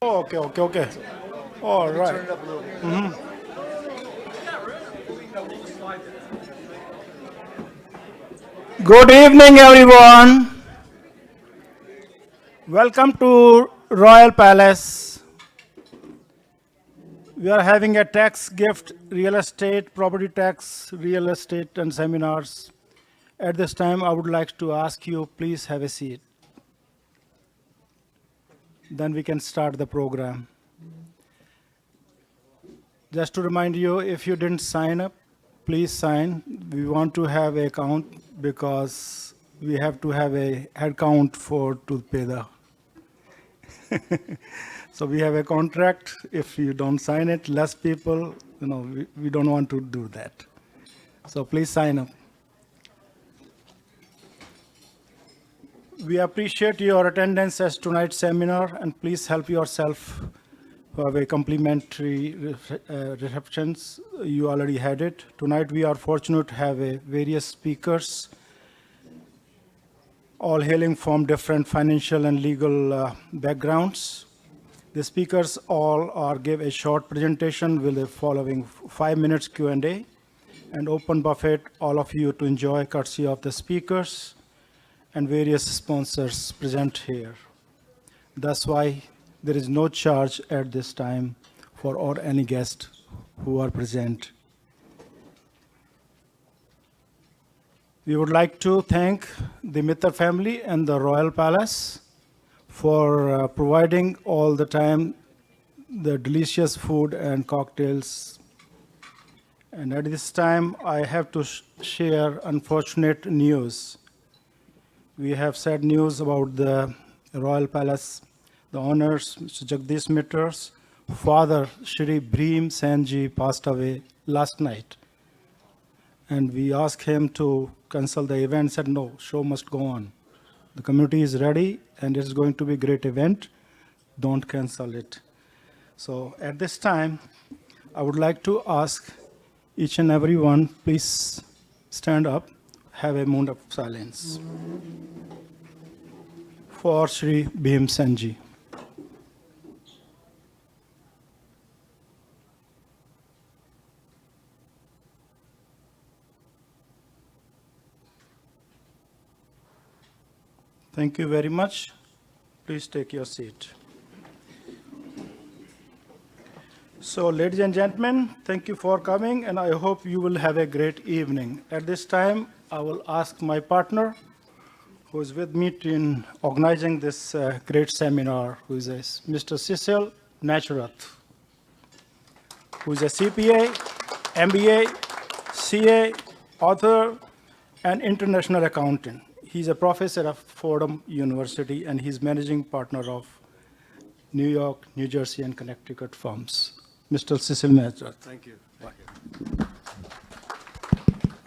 Okay. All right. Good evening, everyone. Welcome to Royal Palace. We are having a tax gift, real estate, property tax, real estate, and seminars. At this time, I would like to ask you, please have a seat. Then we can start the program. Just to remind you, if you didn't sign up, please sign. We want to have a count because we have to have a head count to pay the. So we have a contract. If you don't sign it, less people, we don't want to do that. So please sign up. We appreciate your attendance at tonight's seminar, and please help yourself for a complimentary receptions. You already had it. Tonight we are fortunate to have various speakers, all hailing from different financial and legal backgrounds. The speakers all give a short presentation with the following 5 minutes Q&A and open buffet, all of you to enjoy courtesy of the speakers and various sponsors present here. That's why there is no charge at this time for any guest who are present. We would like to thank the Mittal family and the Royal Palace for providing all the time the delicious food and cocktails. And at this time, I have to share unfortunate news. We have sad news about the Royal Palace. The owners, Mr. Jagdish Mittal's father, Shri Bhim Senji, passed away last night. And we asked him to cancel the event, said no, show must go on. The community is ready and it's going to be a great event. Don't cancel it. So at this time, I would like to ask each and every one, please stand up, have a moment of silence for Shri Bhim Senji. Thank you very much. Please take your seat. So, ladies and gentlemen, thank you for coming, and I hope you will have a great evening. At this time, I will ask my partner, who is with me in organizing this great seminar, who is Mr. Cecil Naturath, who is a CPA, MBA, CA, author, and international accountant. He's a professor at Fordham University, and he's managing partner of New York, New Jersey, and Connecticut firms. Mr. Cecil Naturath. Thank you.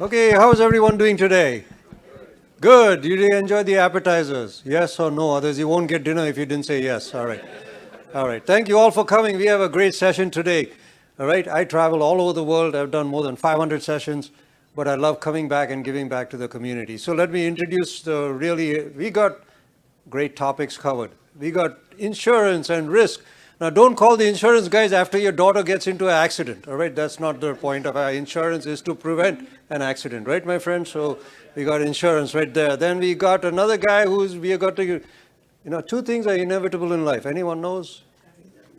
Okay, how's everyone doing today? Good. Did you enjoy the appetizers? Yes or no? Otherwise, you won't get dinner if you didn't say yes. All right. All right. Thank you all for coming. We have a great session today. All right. I travel all over the world. I've done more than 500 sessions, but I love coming back and giving back to the community. So let me introduce we got great topics covered. We got insurance and risk. Now, don't call the insurance guys after your daughter gets into an accident, all right? That's not the point of our insurance, is to prevent an accident, right, my friend? So we got insurance right there. Then we got another guy two things are inevitable in life. Anyone knows?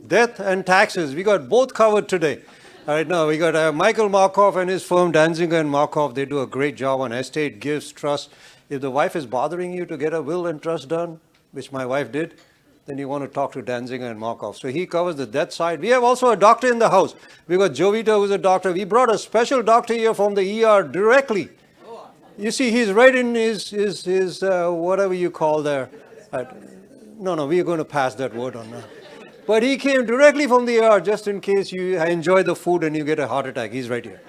Death and taxes. We got both covered today. All right, now we got Michael Markov and his firm, Danziger and Markov. They do a great job on estate, gifts, trust. If the wife is bothering you to get a will and trust done, which my wife did, then you want to talk to Danziger and Markov. So he covers the death side. We have also a doctor in the house. We got Jovita, who's a doctor. We brought a special doctor here from the ER directly. You see, he's right in his whatever you call there. No, we are going to pass that word on now. But he came directly from the ER just in case you enjoy the food and you get a heart attack. He's right here.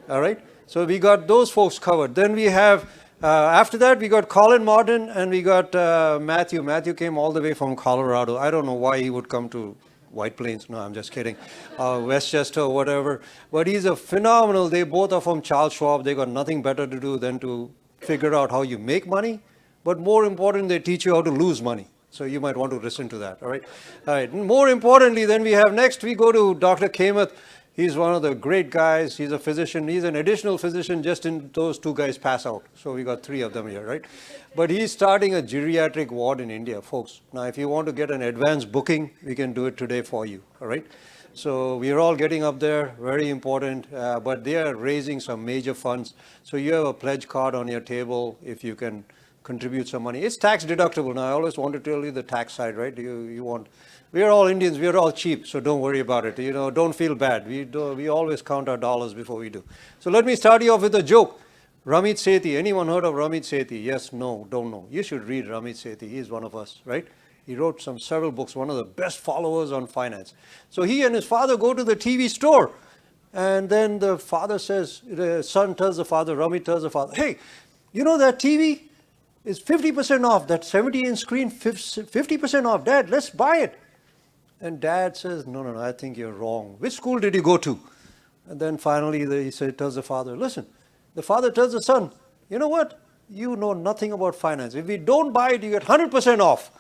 All right? So we got those folks covered. Then we have, after that, we got Colin Martin and we got Matthew. Matthew came all the way from Colorado. I don't know why he would come to White Plains. No, I'm just kidding. Westchester or whatever. But he's a phenomenal. They both are from Charles Schwab. They got nothing better to do than to figure out how you make money. But more important, they teach you how to lose money. So you might want to listen to that, all right? All right, more importantly, then we have next, we go to Dr. Kamath. He's one of the great guys. He's a physician. He's an additional physician just in those two guys pass out. So we got three of them here, right? But he's starting a geriatric ward in India, folks. Now, if you want to get an advance booking, we can do it today for you, all right? So we are all getting up there, very important, but they are raising some major funds. So you have a pledge card on your table if you can contribute some money. It's tax deductible. Now, I always want to tell you the tax side, right? We are all Indians, we are all cheap, so don't worry about it. Don't feel bad. We always count our dollars before we do. So let me start you off with a joke. Ramit Sethi, anyone heard of Ramit Sethi? Yes, no, don't know. You should read Ramit Sethi. He's one of us, right? He wrote several books, one of the best followers on finance. So he and his father go to the TV store. And then the father says, the son tells the father, Ramit tells the father, hey, you know that TV is 50% off, that 70-inch screen, 50% off. Dad, let's buy it. And dad says, no, I think you're wrong. Which school did you go to? And then finally he tells the father, listen, the father tells the son, you know what? You know nothing about finance. If we don't buy it, you get 100% off.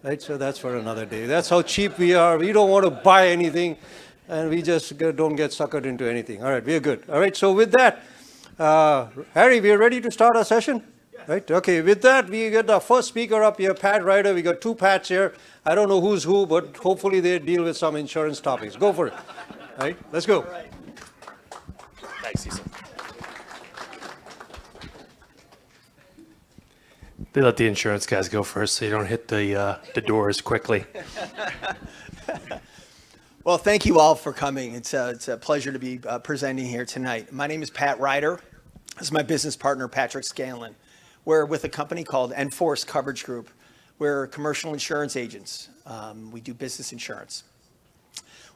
Right, so that's for another day. That's how cheap we are. We don't want to buy anything, and we just don't get suckered into anything. All right, we're good. All right, so with that, Harry, we are ready to start our session? Yes. Right, okay, with that, we get our first speaker up here, Pat Ryder. We got two Pats here. I don't know who's who, but hopefully they deal with some insurance topics. Go for it. All right, let's go. All right. Thanks, Cecil. They let the insurance guys go first so you don't hit the doors quickly. Well, thank you all for coming. It's a pleasure to be presenting here tonight. My name is Pat Ryder. This is my business partner, Patrick Scanlon. We're with a company called Enforce Coverage Group. We're commercial insurance agents. We do business insurance.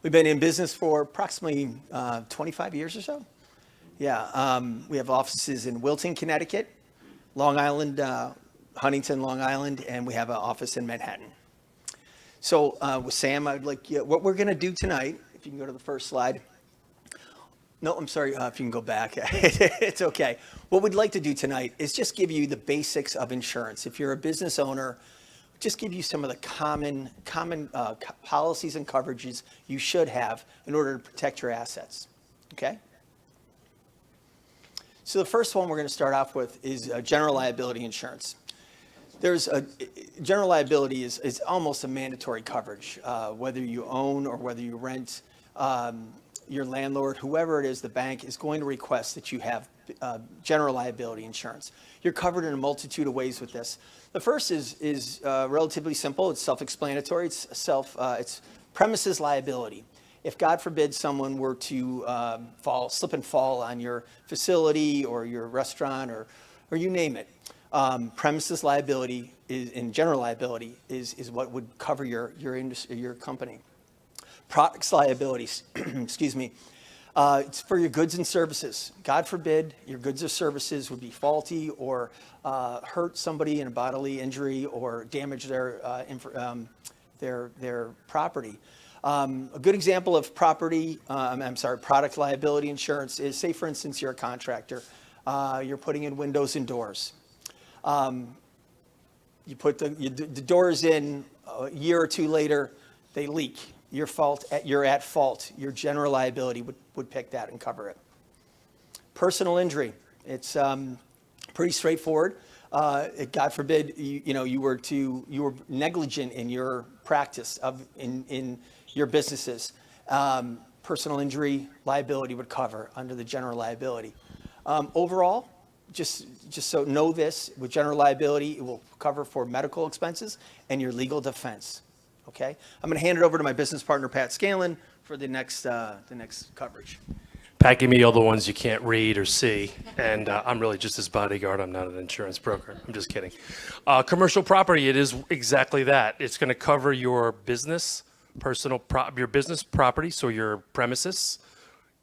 We've been in business for approximately 25 years or so. Yeah, we have offices in Wilton, Connecticut, Long Island, Huntington, Long Island, and we have an office in Manhattan. So with Sam, I'd like what we're going to do tonight, if you can go to the first slide. No, I'm sorry, if you can go back. It's okay. What we'd like to do tonight is just give you the basics of insurance. If you're a business owner, just give you some of the common policies and coverages you should have in order to protect your assets, okay? So the first one we're going to start off with is general liability insurance. General liability is almost a mandatory coverage, whether you own or whether you rent. Your landlord, whoever it is, the bank is going to request that you have general liability insurance. You're covered in a multitude of ways with this. The first is relatively simple. It's self-explanatory. It's premises liability. If, God forbid, someone were to slip and fall on your facility or your restaurant or you name it, premises liability and general liability is what would cover your company. Products liabilities, excuse me, it's for your goods and services. God forbid your goods or services would be faulty or hurt somebody in a bodily injury or damage their property. A good example of product liability insurance is, say, for instance, you're a contractor. You're putting in windows and doors. You put the doors in, a year or two later, they leak. You're at fault. Your general liability would pick that and cover it. Personal injury. It's pretty straightforward. God forbid you were negligent in your practice in your businesses. Personal injury liability would cover under the general liability. Overall, just so know this, with general liability, it will cover for medical expenses and your legal defense. Okay, I'm going to hand it over to my business partner, Pat Scanlon, for the next coverage. Pat, give me all the ones you can't read or see, and I'm really just his bodyguard. I'm not an insurance broker. I'm just kidding. Commercial property, it is exactly that. It's going to cover your business, your business property, so your premises,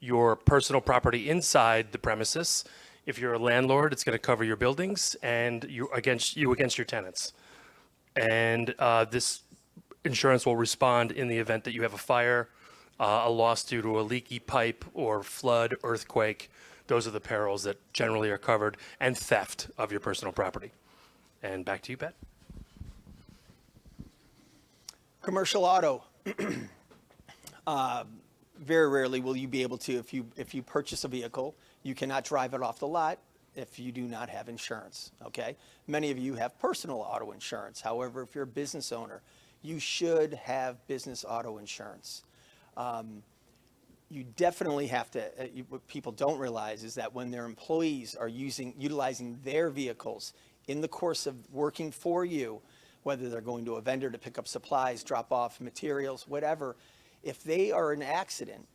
your personal property inside the premises. If you're a landlord, it's going to cover your buildings and you against your tenants. And this insurance will respond in the event that you have a fire, a loss due to a leaky pipe or flood, earthquake. Those are the perils that generally are covered, and theft of your personal property. And back to you, Pat. Commercial auto. Very rarely will you be able to, if you purchase a vehicle, you cannot drive it off the lot if you do not have insurance, okay? Many of you have personal auto insurance. However, if you're a business owner, you should have business auto insurance. You definitely have to, what people don't realize is that when their employees are utilizing their vehicles in the course of working for you, whether they're going to a vendor to pick up supplies, drop off materials, whatever, if they are in an accident,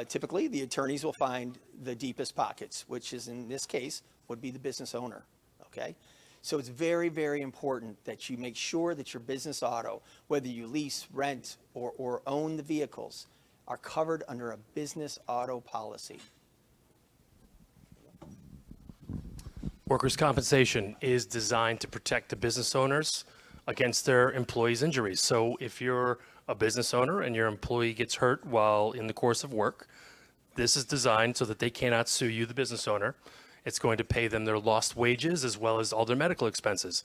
typically the attorneys will find the deepest pockets, which is in this case would be the business owner, okay? So it's very, very important that you make sure that your business auto, whether you lease, rent, or own the vehicles, are covered under a business auto policy. Workers' compensation is designed to protect the business owners against their employees' injuries. So if you're a business owner and your employee gets hurt while in the course of work, this is designed so that they cannot sue you, the business owner. It's going to pay them their lost wages as well as all their medical expenses.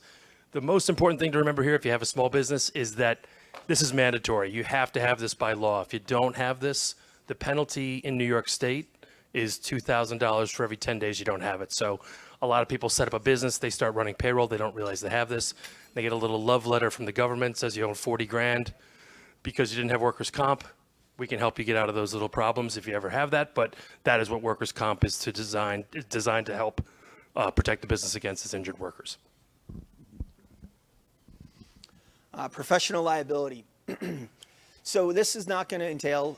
The most important thing to remember here, if you have a small business, is that this is mandatory. You have to have this by law. If you don't have this, the penalty in New York State is $2,000 for every 10 days you don't have it. So a lot of people set up a business, they start running payroll, they don't realize they have this. They get a little love letter from the government, says you own 40 grand because you didn't have workers' comp. We can help you get out of those little problems if you ever have that, but that is what workers' comp is designed to help protect the business against its injured workers. Professional liability. So this is not going to entail,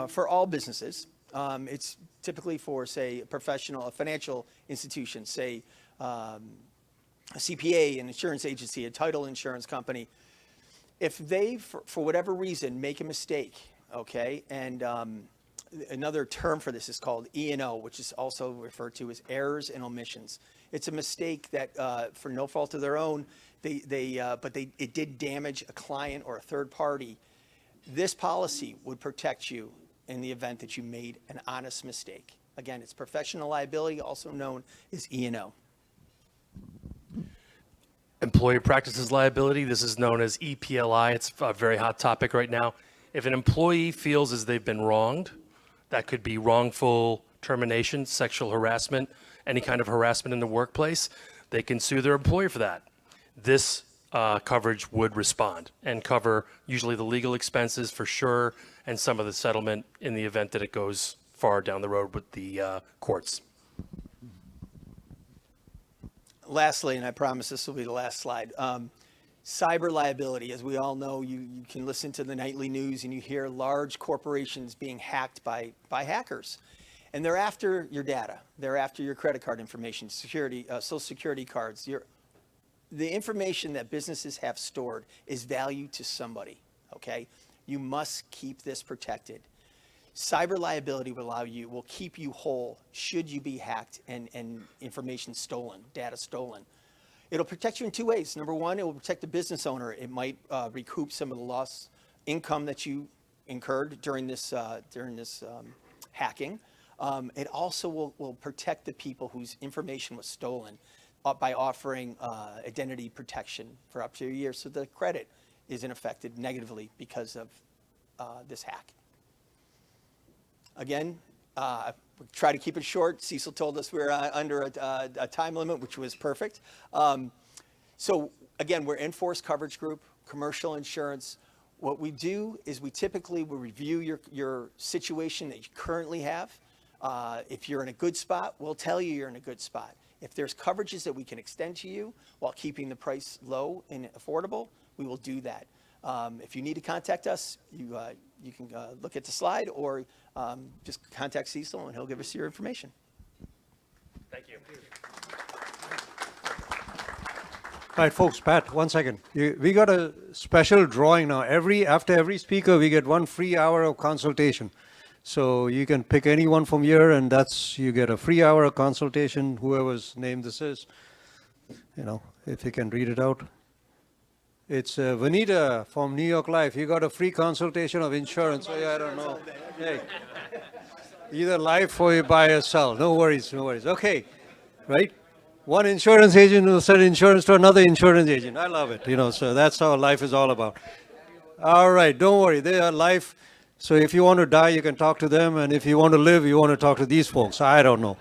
for all businesses, it's typically for, say, a financial institution, say a CPA, an insurance agency, a title insurance company. If they, for whatever reason, make a mistake, okay, and another term for this is called E&O, which is also referred to as errors and omissions. It's a mistake that, for no fault of their own, it did damage a client or a third party. This policy would protect you in the event that you made an honest mistake. Again, it's professional liability, also known as E&O. Employee practices liability, this is known as EPLI. It's a very hot topic right now. If an employee feels as they've been wronged, that could be wrongful termination, sexual harassment, any kind of harassment in the workplace, they can sue their employer for that. This coverage would respond and cover usually the legal expenses for sure and some of the settlement in the event that it goes far down the road with the courts. Lastly, and I promise this will be the last slide, cyber liability. As we all know, you can listen to the nightly news and you hear large corporations being hacked by hackers. And they're after your data. They're after your credit card information, social security cards. The information that businesses have stored is value to somebody, okay? You must keep this protected. Cyber liability will keep you whole should you be hacked and information stolen, data stolen. It'll protect you in two ways. Number one, it will protect the business owner. It might recoup some of the lost income that you incurred during this hacking. It also will protect the people whose information was stolen by offering identity protection for up to a year, so the credit isn't affected negatively because of this hack. Again, we try to keep it short. Cecil told us we're under a time limit, which was perfect. So again, we're in-force coverage group, commercial insurance. What we do is we typically will review your situation that you currently have. If you're in a good spot, we'll tell you you're in a good spot. If there's coverages that we can extend to you while keeping the price low and affordable, we will do that. If you need to contact us, you can look at the slide or just contact Cecil and he'll give us your information. Thank you. All right, folks, Pat, 1 second. We got a special drawing now. After every speaker, we get 1 free hour of consultation. So you can pick anyone from here, and you get a free hour of consultation, whoever's name this is. If you can read it out. It's Vanita from New York Life. You got a free consultation of insurance. I don't know. Hey, either life or you buy or sell. No worries, no worries. Okay, right? One insurance agent will sell insurance to another insurance agent. I love it, so that's how life is all about. All right, don't worry, they are life. So if you want to die, you can talk to them. And if you want to live, you want to talk to these folks. I don't know.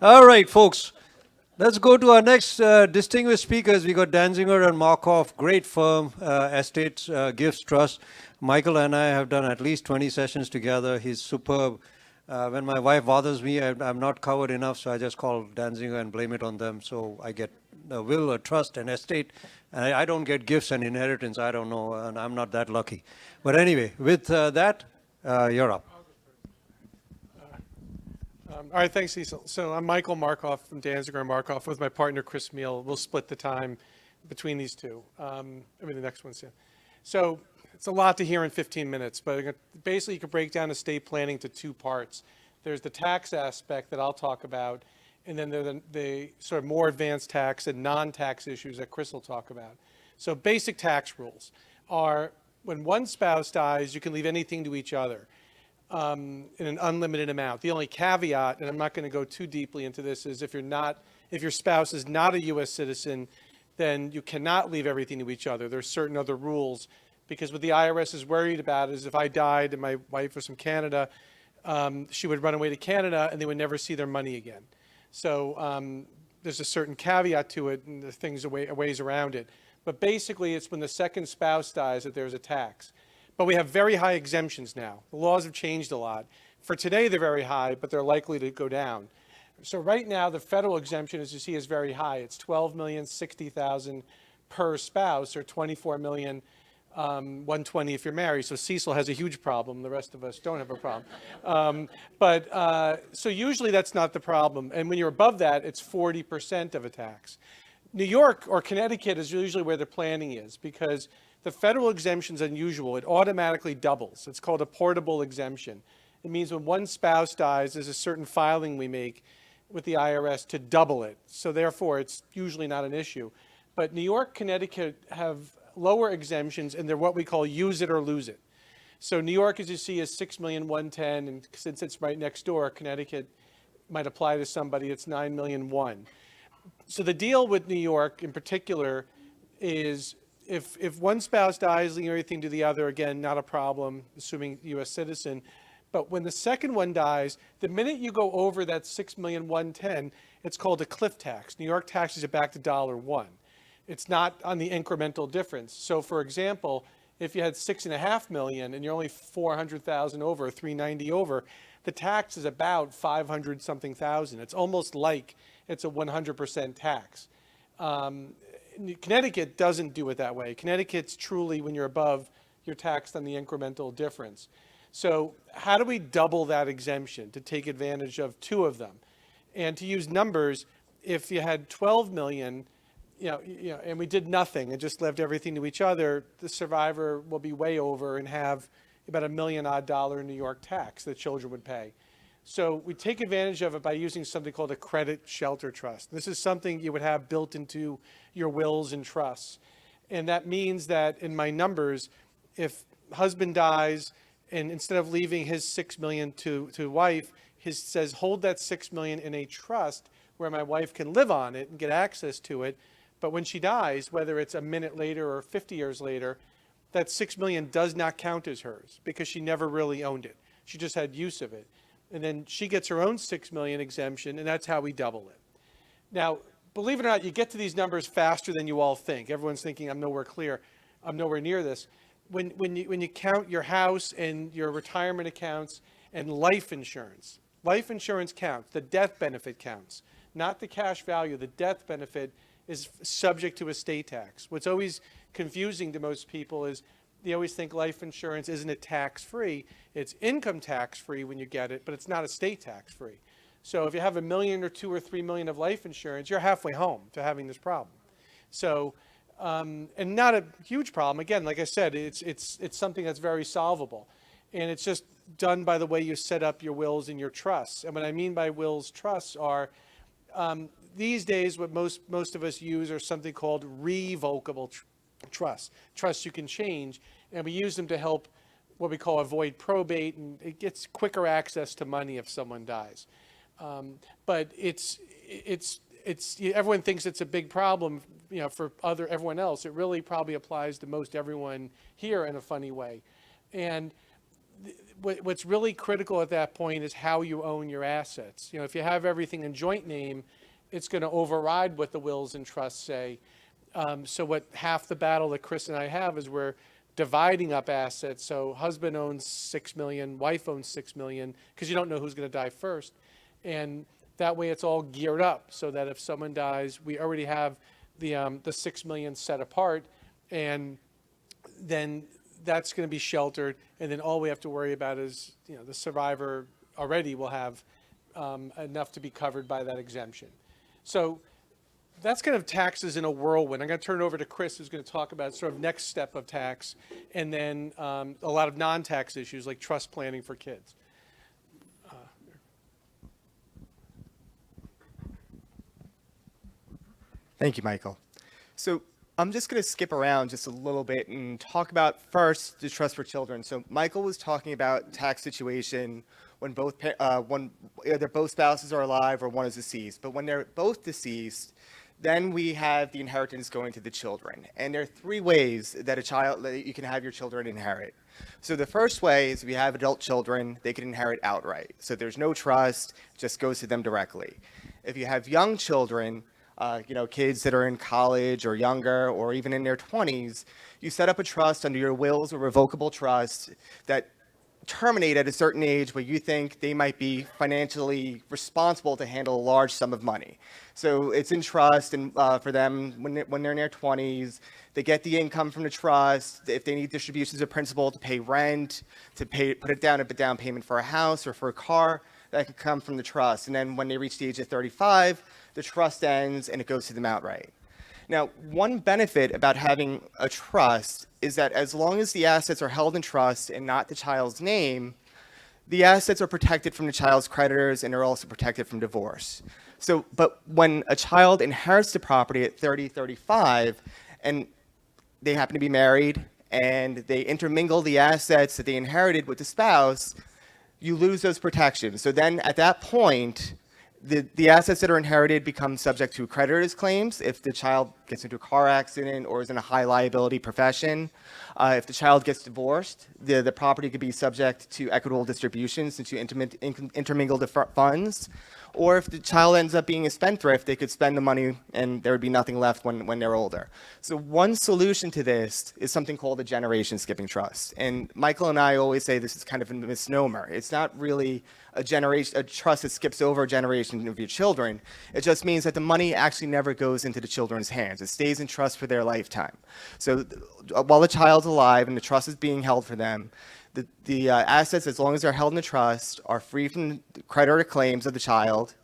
All right, folks. Let's go to our next distinguished speakers. We got Danziger and Markov, great firm, Estates, Gifts Trust. Michael and I have done at least 20 sessions together. He's superb. When my wife bothers me, I'm not covered enough, so I just call Danziger and blame it on them. So I get a will, a trust, an estate. And I don't get gifts and inheritance. I don't know, and I'm not that lucky. But anyway, with that, you're up. All right, thanks, Cecil. So I'm Michael Markov from Danziger and Markov with my partner, Chris Meal. We'll split the time between these two. The next one's here. So it's a lot to hear in 15 minutes, but basically you can break down estate planning to two parts. There's the tax aspect that I'll talk about, and then there's the sort of more advanced tax and non-tax issues that Chris will talk about. So basic tax rules are when one spouse dies, you can leave anything to each other. In an unlimited amount. The only caveat, and I'm not going to go too deeply into this, is if your spouse is not a U.S. citizen, then you cannot leave everything to each other. There's certain other rules, because what the IRS is worried about is if I died and my wife was from Canada, she would run away to Canada and they would never see their money again. So there's a certain caveat to it, and there's things ways around it. But basically, it's when the second spouse dies that there's a tax. But we have very high exemptions now. The laws have changed a lot. For today, they're very high, but they're likely to go down. So right now, the federal exemption, as you see, is very high. It's $12,060,000 per spouse, or $24,120,000 if you're married. So Cecil has a huge problem. The rest of us don't have a problem. So usually that's not the problem. And when you're above that, it's 40% of a tax. New York or Connecticut is usually where the planning is, because the federal exemption is unusual. It automatically doubles. It's called a portable exemption. It means when one spouse dies, there's a certain filing we make with the IRS to double it. So therefore, it's usually not an issue. But New York, Connecticut have lower exemptions, and they're what we call use it or lose it. So New York, as you see, is $6,110,000, and since it's right next door, Connecticut might apply to somebody, it's $9,001,000. So the deal with New York in particular is if one spouse dies, leaving everything to the other, again, not a problem, assuming U.S. citizen. But when the second one dies, the minute you go over that $6,110,000, it's called a cliff tax. New York taxes it back to $1. It's not on the incremental difference. So for example, if you had $6.5 million and you're only $400,000 over, $390,000 over, the tax is about $500 something thousand. It's almost like it's a 100% tax. Connecticut doesn't do it that way. Connecticut's truly, when you're above, you're taxed on the incremental difference. So how do we double that exemption to take advantage of two of them? And to use numbers, if you had 12 million, and we did nothing and just left everything to each other, the survivor will be way over and have about $1 million odd in New York tax that children would pay. So we take advantage of it by using something called a credit shelter trust. This is something you would have built into your wills and trusts. And that means that in my numbers, if husband dies and instead of leaving his $6 million to wife, his says hold that $6 million in a trust where my wife can live on it and get access to it. But when she dies, whether it's a minute later or 50 years later, that $6 million does not count as hers because she never really owned it. She just had use of it. And then she gets her own $6 million exemption, and that's how we double it. Now, believe it or not, you get to these numbers faster than you all think. Everyone's thinking, I'm nowhere near this. When you count your house and your retirement accounts and life insurance counts, the death benefit counts, not the cash value. The death benefit is subject to estate tax. What's always confusing to most people is they always think life insurance isn't it tax-free. It's income tax-free when you get it, but it's not estate tax-free. So if you have $1 million or $2 or $3 million of life insurance, you're halfway home to having this problem. So, and not a huge problem. Again, like I said, it's something that's very solvable. And it's just done by the way you set up your wills and your trusts. And what I mean by wills trusts are, these days what most of us use are something called revocable trusts you can change, and we use them to help what we call avoid probate, and it gets quicker access to money if someone dies. But it's everyone thinks it's a big problem, for everyone else. It really probably applies to most everyone here in a funny way. And what's really critical at that point is how you own your assets. If you have everything in joint name, it's going to override what the wills and trusts say. So what half the battle that Chris and I have is we're dividing up assets. So husband owns $6 million, wife owns $6 million, because you don't know who's going to die first. And that way it's all geared up so that if someone dies, we already have the $6 million set apart, and then that's going to be sheltered. And then all we have to worry about is, the survivor already will have enough to be covered by that exemption. So that's kind of taxes in a whirlwind. I'm going to turn it over to Chris, who's going to talk about sort of next step of tax, and then a lot of non-tax issues like trust planning for kids. Thank you, Michael. So I'm just going to skip around just a little bit and talk about first the trust for children. So Michael was talking about tax situation when either both spouses are alive or one is deceased. But when they're both deceased, then we have the inheritance going to the children. And there are three ways that you can have your children inherit. So the first way is if you have adult children, they can inherit outright. So there's no trust, just goes to them directly. If you have young children, kids that are in college or younger or even in their 20s, you set up a trust under your wills or revocable trust that terminate at a certain age where you think they might be financially responsible to handle a large sum of money. So it's in trust, and for them, when they're in their 20s, they get the income from the trust. If they need distributions of principal to pay rent, put it down a down payment for a house or for a car, that can come from the trust. And then when they reach the age of 35, the trust ends and it goes to them outright. Now, one benefit about having a trust is that as long as the assets are held in trust and not the child's name, the assets are protected from the child's creditors and are also protected from divorce. But when a child inherits the property at 30, 35, and they happen to be married and they intermingle the assets that they inherited with the spouse, you lose those protections. So then at that point, the assets that are inherited become subject to creditors' claims if the child gets into a car accident or is in a high liability profession. If the child gets divorced, the property could be subject to equitable distributions since you intermingle the funds. Or if the child ends up being a spendthrift, they could spend the money and there would be nothing left when they're older. So one solution to this is something called a generation skipping trust. And Michael and I always say this is kind of a misnomer. It's not really a trust that skips over a generation of your children. It just means that the money actually never goes into the children's hands. It stays in trust for their lifetime. So while the child's alive and the trust is being held for them, the assets, as long as they're held in the trust, are free from creditor claims of the child.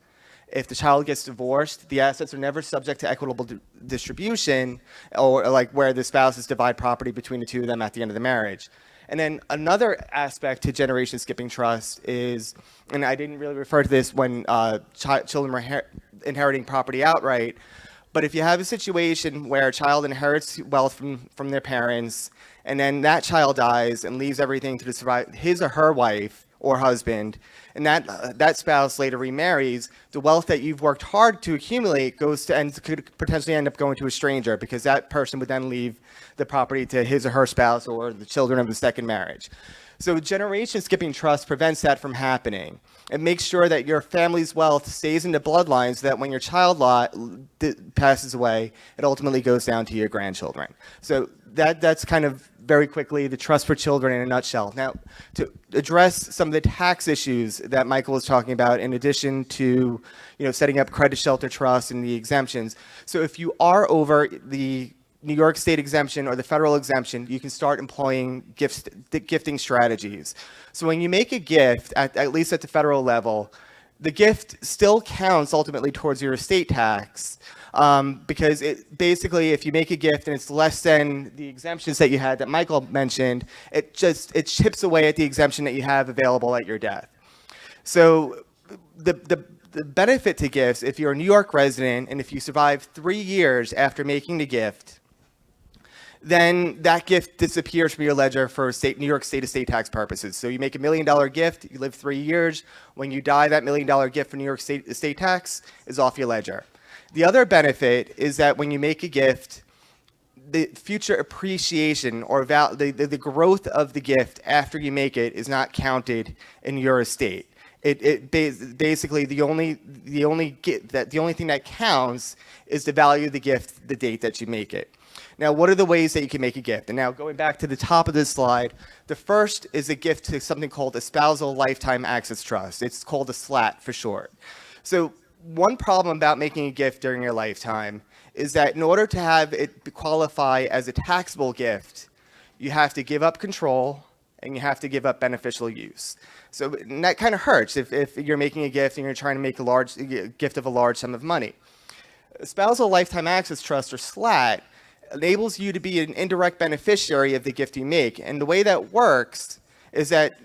If the child gets divorced, the assets are never subject to equitable distribution, or like where the spouses divide property between the two of them at the end of the marriage. And then another aspect to generation skipping trust is, and I didn't really refer to this when children were inheriting property outright, but if you have a situation where a child inherits wealth from their parents, and then that child dies and leaves everything to his or her wife or husband, and that spouse later remarries, the wealth that you've worked hard to accumulate could potentially end up going to a stranger, because that person would then leave the property to his or her spouse or the children of the second marriage. So generation skipping trust prevents that from happening. It makes sure that your family's wealth stays in the bloodline so that when your child passes away, it ultimately goes down to your grandchildren. So that's kind of very quickly the trust for children in a nutshell. Now, to address some of the tax issues that Michael was talking about, in addition to setting up credit shelter trusts and the exemptions. So if you are over the New York State exemption or the federal exemption, you can start employing gifting strategies. So when you make a gift, at least at the federal level, the gift still counts ultimately towards your estate tax, because basically if you make a gift and it's less than the exemptions that you had that Michael mentioned, it chips away at the exemption that you have available at your death. So the benefit to gifts, if you're a New York resident and if you survive 3 years after making the gift, then that gift disappears from your ledger for New York State estate tax purposes. So you make $1 million gift, you live 3 years. When you die, that $1 million gift for New York State estate tax is off your ledger. The other benefit is that when you make a gift, the future appreciation or the growth of the gift after you make it is not counted in your estate. Basically the only thing that counts is the value of the gift the date that you make it. Now, what are the ways that you can make a gift? And now going back to the top of this slide, the first is a gift to something called a Spousal Lifetime Access Trust. It's called a SLAT for short. So one problem about making a gift during your lifetime is that in order to have it qualify as a taxable gift, you have to give up control and you have to give up beneficial use. So and that kind of hurts if you're making a gift and you're trying to make a gift of a large sum of money. A Spousal Lifetime Access Trust, or SLAT, enables you to be an indirect beneficiary of the gift you make. And the way that works is that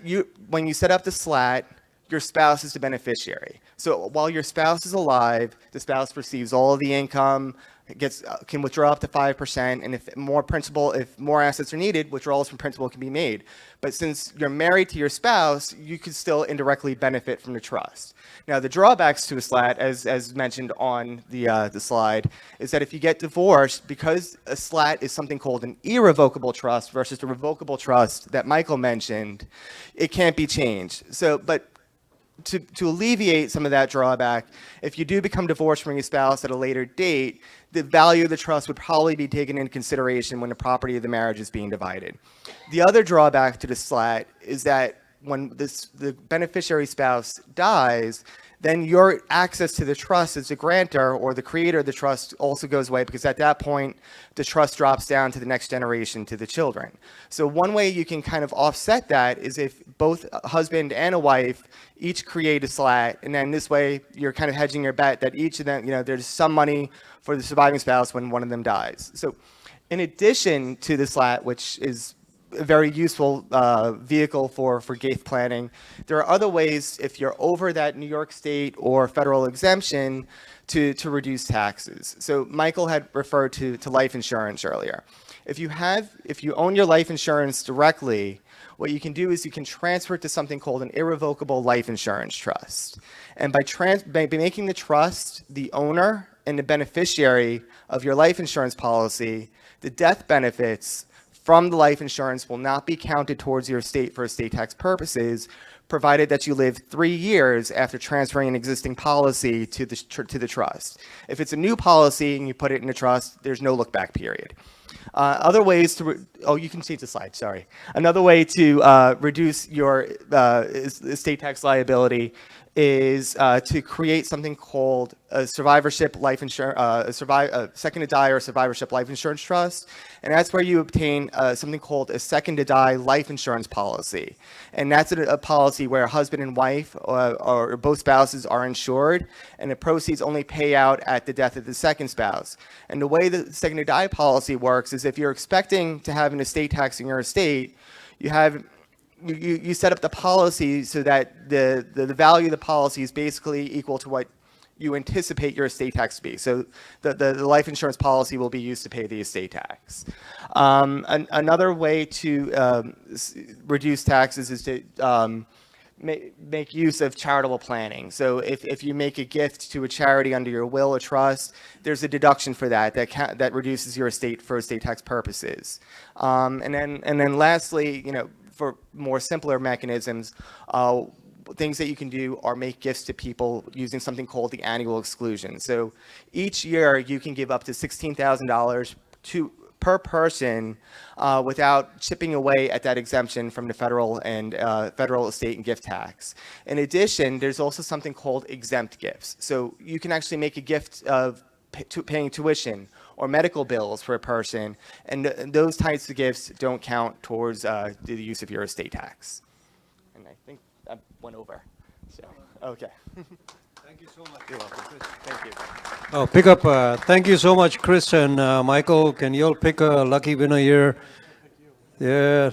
when you set up the SLAT, your spouse is the beneficiary. So while your spouse is alive, the spouse receives all of the income, can withdraw up to 5%, and if more assets are needed, withdrawals from principal can be made. But since you're married to your spouse, you could still indirectly benefit from the trust. Now, the drawbacks to a SLAT, as mentioned on the slide, is that if you get divorced, because a SLAT is something called an irrevocable trust versus the revocable trust that Michael mentioned, it can't be changed. But to alleviate some of that drawback, if you do become divorced from your spouse at a later date, the value of the trust would probably be taken into consideration when the property of the marriage is being divided. The other drawback to the SLAT is that when the beneficiary spouse dies, then your access to the trust as a grantor or the creator of the trust also goes away, because at that point, the trust drops down to the next generation, to the children. So one way you can kind of offset that is if both a husband and a wife each create a SLAT, and then this way you're kind of hedging your bet that each of them, there's some money for the surviving spouse when one of them dies. So in addition to the SLAT, which is a very useful vehicle for gift planning, there are other ways, if you're over that New York State or federal exemption, to reduce taxes. So Michael had referred to life insurance earlier. If you own your life insurance directly, what you can do is you can transfer it to something called an irrevocable life insurance trust. And by making the trust the owner and the beneficiary of your life insurance policy, the death benefits from the life insurance will not be counted towards your estate for estate tax purposes, provided that you live 3 years after transferring an existing policy to the trust. If it's a new policy and you put it in a trust, there's no look-back period. Other ways to, you can change the slide, sorry. Another way to reduce your estate tax liability is to create something called a survivorship life insurance, second to die or survivorship life insurance trust. And that's where you obtain something called a second to die life insurance policy. And that's a policy where husband and wife or both spouses are insured, and the proceeds only pay out at the death of the second spouse. And the way the second to die policy works is if you're expecting to have an estate tax in your estate, you set up the policy so that the value of the policy is basically equal to what you anticipate your estate tax to be. So the life insurance policy will be used to pay the estate tax. Another way to reduce taxes is to make use of charitable planning. So if you make a gift to a charity under your will or trust, there's a deduction for that reduces your estate for estate tax purposes. And then lastly, for more simpler mechanisms, things that you can do are make gifts to people using something called the annual exclusion. So each year you can give up to $16,000 per person without chipping away at that exemption from the federal and federal estate and gift tax. In addition, there's also something called exempt gifts. So you can actually make a gift of paying tuition or medical bills for a person, and those types of gifts don't count towards the use of your estate tax. And I think I went over. So, okay. Thank you so much. You're welcome. Thank you. Oh, thank you so much, Chris and Michael. Can you all pick a lucky winner here? Yeah.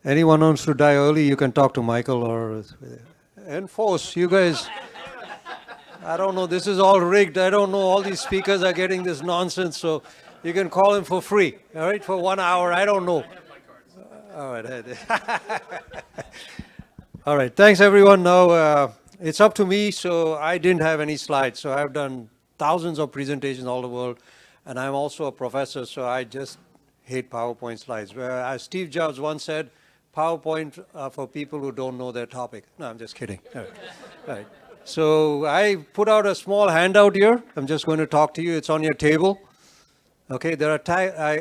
Anyone wants to die early, you can talk to Michael or enforce. You guys, I don't know, this is all rigged. I don't know, all these speakers are getting this nonsense, so you can call him for free, all right, for 1 hour. I don't know. All right. All right, thanks everyone. Now, It's up to me, so I didn't have any slides. So I've done thousands of presentations all the world, and I'm also a professor, so I just hate PowerPoint slides. Where, as Steve Jobs once said, PowerPoint for people who don't know their topic. No, I'm just kidding. All right. All right. So I put out a small handout here. I'm just going to talk to you. It's on your table. Okay, there are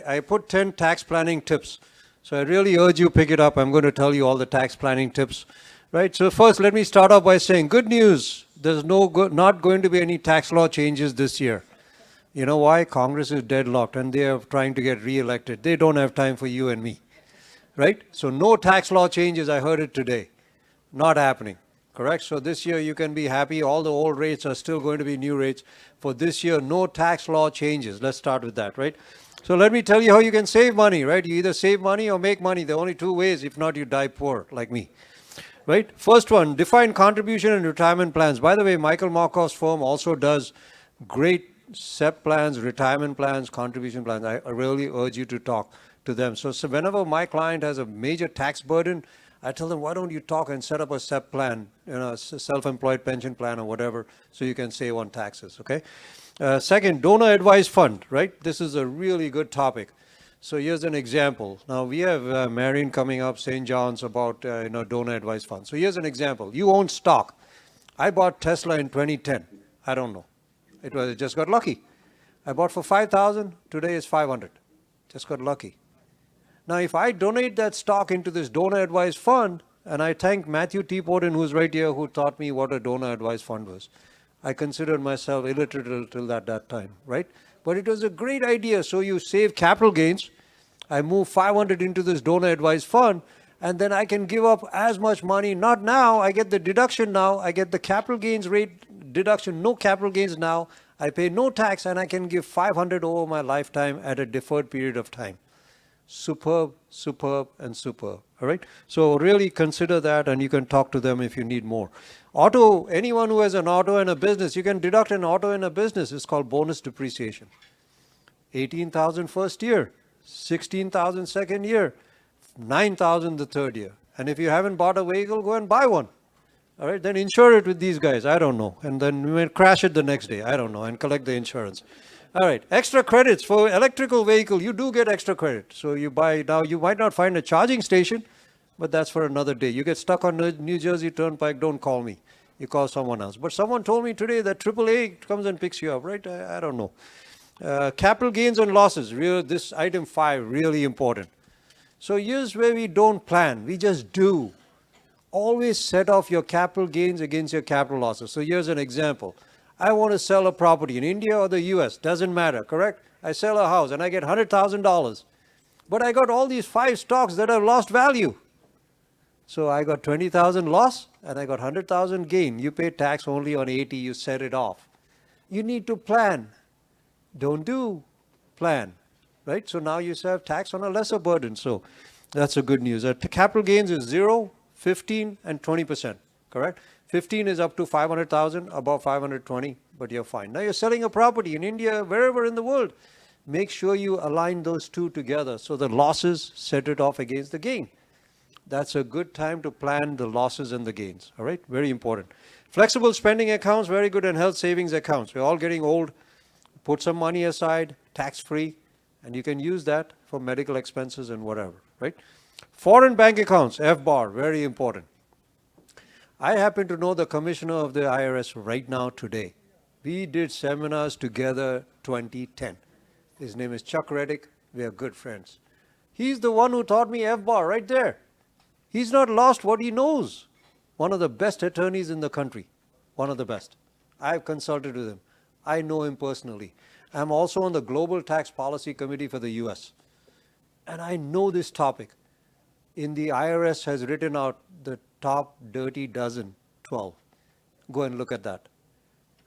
I put 10 tax planning tips. So I really urge you pick it up. I'm going to tell you all the tax planning tips. Right, so first let me start off by saying good news. There's not going to be any tax law changes this year. You know why? Congress is deadlocked and they are trying to get re-elected. They don't have time for you and me. Right? So no tax law changes. I heard it today. Not happening. Correct? So this year you can be happy. All the old rates are still going to be new rates. For this year, no tax law changes. Let's start with that, right? So let me tell you how you can save money, right? You either save money or make money. There are only two ways. If not, you die poor, like me. Right? First one, define contribution and retirement plans. By the way, Michael Markoff's firm also does great SEP plans, retirement plans, contribution plans. I really urge you to talk to them. So whenever my client has a major tax burden, I tell them, why don't you talk and set up a SEP plan, you know, a self-employed pension plan or whatever, so you can save on taxes, okay? Second, donor advised fund, right? This is a really good topic. So here's an example. Now we have Marion coming up, St. John's, about donor advised fund. So here's an example. You own stock. I bought Tesla in 2010. I don't know. It just got lucky. I bought for 5,000. Today is 500. Just got lucky. Now if I donate that stock into this donor advised fund, and I thank Matthew Tepoorten, who's right here, who taught me what a donor advised fund was. I considered myself illiterate till that time, right? But it was a great idea. So you save capital gains. I move 500 into this donor advised fund, and then I can give up as much money. Not now. I get the deduction now. I get the capital gains rate deduction. No capital gains now. I pay no tax, and I can give 500 over my lifetime at a deferred period of time. Superb, superb, and superb. All right. So really consider that, and you can talk to them if you need more. Auto, anyone who has an auto and a business, you can deduct an auto and a business. It's called bonus depreciation. 18,000 first year, 16,000 second year, 9,000 the third year. And if you haven't bought a vehicle, go and buy one. All right, then insure it with these guys. I don't know. And then you may crash it the next day. I don't know. And collect the insurance. All right, extra credits for electrical vehicle. You do get extra credit. So you buy, now you might not find a charging station, but that's for another day. You get stuck on New Jersey Turnpike, don't call me. You call someone else. But someone told me today that AAA comes and picks you up, right? I don't know. Capital gains and losses. This item 5, really important. So here's where we don't plan. We just do. Always set off your capital gains against your capital losses. So here's an example. I want to sell a property in India or the US. Doesn't matter, correct? I sell a house and I get $100,000. But I got all these 5 stocks that have lost value. So I got 20,000 loss and I got 100,000 gain. You pay tax only on 80, you set it off. You need to plan. Don't do, plan, right? So now you have tax on a lesser burden. So that's a good news. Capital gains is 0, 15, and 20%, correct? 15 is up to 500,000, above 520, but you're fine. Now you're selling a property in India, wherever in the world. Make sure you align those two together so the losses set it off against the gain. That's a good time to plan the losses and the gains, all right? Very important. Flexible spending accounts, very good, and health savings accounts. We're all getting old. Put some money aside, tax-free, and you can use that for medical expenses and whatever, right? Foreign bank accounts, FBAR, very important. I happen to know the commissioner of the IRS right now today. We did seminars together 2010. His name is Chuck Reddick. We are good friends. He's the one who taught me FBAR right there. He's not lost what he knows. One of the best attorneys in the country. One of the best. I've consulted with him. I know him personally. I'm also on the Global Tax Policy Committee for the US. And I know this topic. In the IRS has written out the top dirty dozen, 12. Go and look at that.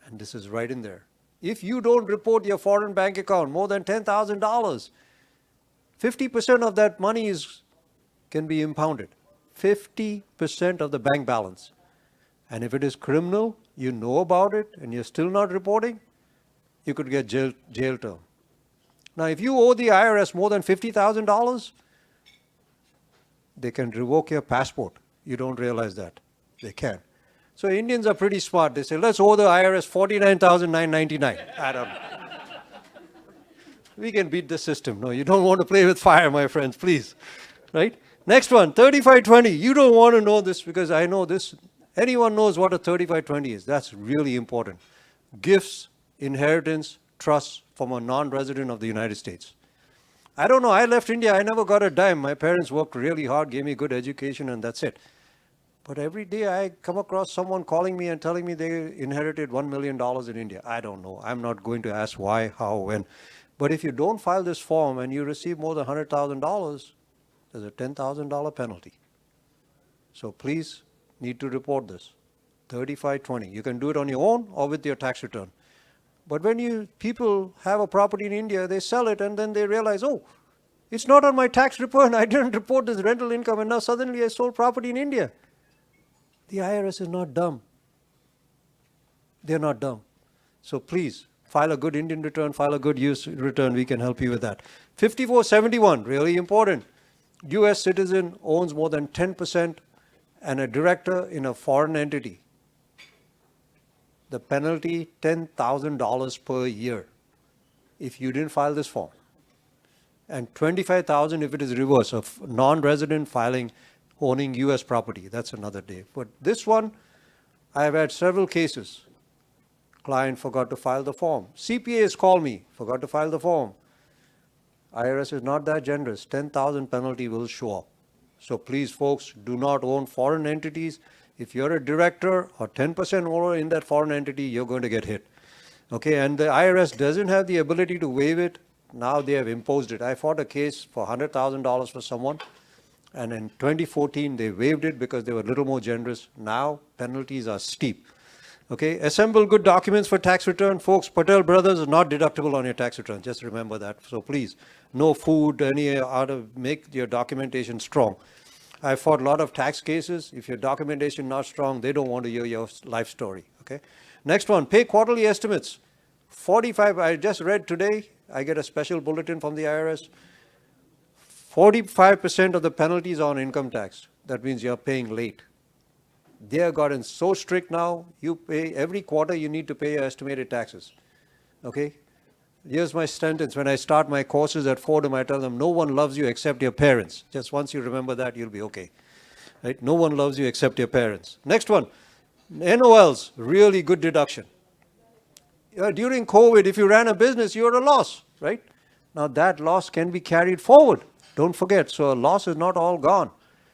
And this is right in there. If you don't report your foreign bank account more than $10,000, 50% of that money can be impounded. 50% of the bank balance. And if it is criminal, you know about it, and you're still not reporting, you could get jail term. Now, if you owe the IRS more than $50,000, they can revoke your passport. You don't realize that. They can. So Indians are pretty smart. They say, let's owe the IRS $49,999. I don't know. We can beat the system. No, you don't want to play with fire, my friends, please. Right? Next one, 3520. You don't want to know this because I know this. Anyone knows what a 3520 is. That's really important. Gifts, inheritance, trusts from a non-resident of the United States. I don't know. I left India. I never got a dime. My parents worked really hard, gave me good education, and that's it. But every day I come across someone calling me and telling me they inherited $1 million in India. I don't know. I'm not going to ask why, how, when. But if you don't file this form and you receive more than $100,000, there's a $10,000 penalty. So please need to report this. 3520. You can do it on your own or with your tax return. But when people have a property in India, they sell it and then they realize, oh, it's not on my tax return. I didn't report this rental income and now suddenly I sold property in India. The IRS is not dumb. They're not dumb. So please, file a good Indian return, file a good US return. We can help you with that. 5471, really important. US citizen owns more than 10% and a director in a foreign entity. The penalty, $10,000 per year if you didn't file this form. And $25,000 if it is reverse of non-resident filing owning US property. That's another day. But this one, I have had several cases. Client forgot to file the form. CPAs call me, forgot to file the form. IRS is not that generous. 10,000 penalty will show up. So please, folks, do not own foreign entities. If you're a director or 10% owner in that foreign entity, you're going to get hit. Okay, and the IRS doesn't have the ability to waive it. Now they have imposed it. I fought a case for $100,000 for someone, and in 2014 they waived it because they were a little more generous. Now penalties are steep. Okay, assemble good documents for tax return. Folks, Patel Brothers is not deductible on your tax return. Just remember that. So please, no food, make your documentation strong. I fought a lot of tax cases. If your documentation not strong, they don't want to hear your life story. Okay. Next one, pay quarterly estimates. 45, I just read today, I get a special bulletin from the IRS. 45% of the penalties on income tax. That means you're paying late. They have gotten so strict now, you pay every quarter you need to pay your estimated taxes. Okay? Here's my sentence. When I start my courses at Fordham, I tell them, no one loves you except your parents. Just once you remember that, you'll be okay. Right? No one loves you except your parents. Next one, NOLs, really good deduction. During COVID, if you ran a business, you're at a loss, right? Now that loss can be carried forward. Don't forget, so a loss is not all gone.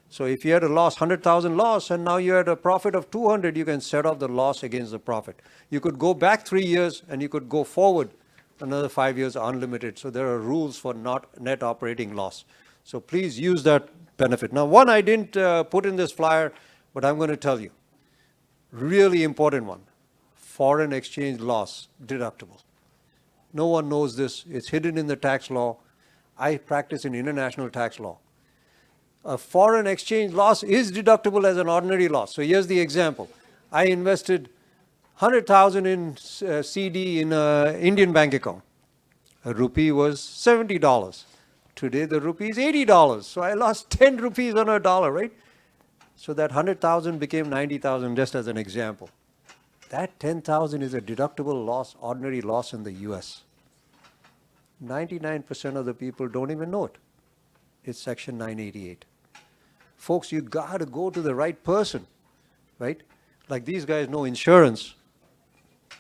So if you had a loss, 100,000 loss, and now you had a profit of 200, you can set off the loss against the profit. You could go back 3 years and you could go forward another 5 years unlimited. So there are rules for not net operating loss. So please use that benefit. Now one I didn't put in this flyer, but I'm going to tell you. Really important one. Foreign exchange loss deductible. No one knows this. It's hidden in the tax law. I practice in international tax law. A foreign exchange loss is deductible as an ordinary loss. So here's the example. I invested 100,000 in CD in an Indian bank account. A rupee was $70. Today the rupee is $80. So I lost 10 rupees on a dollar, right? So that 100,000 became 90,000 just as an example. That 10,000 is a deductible loss, ordinary loss in the US. 99% of the people don't even know it. It's Section 988. Folks, you got to go to the right person, right? Like these guys know insurance.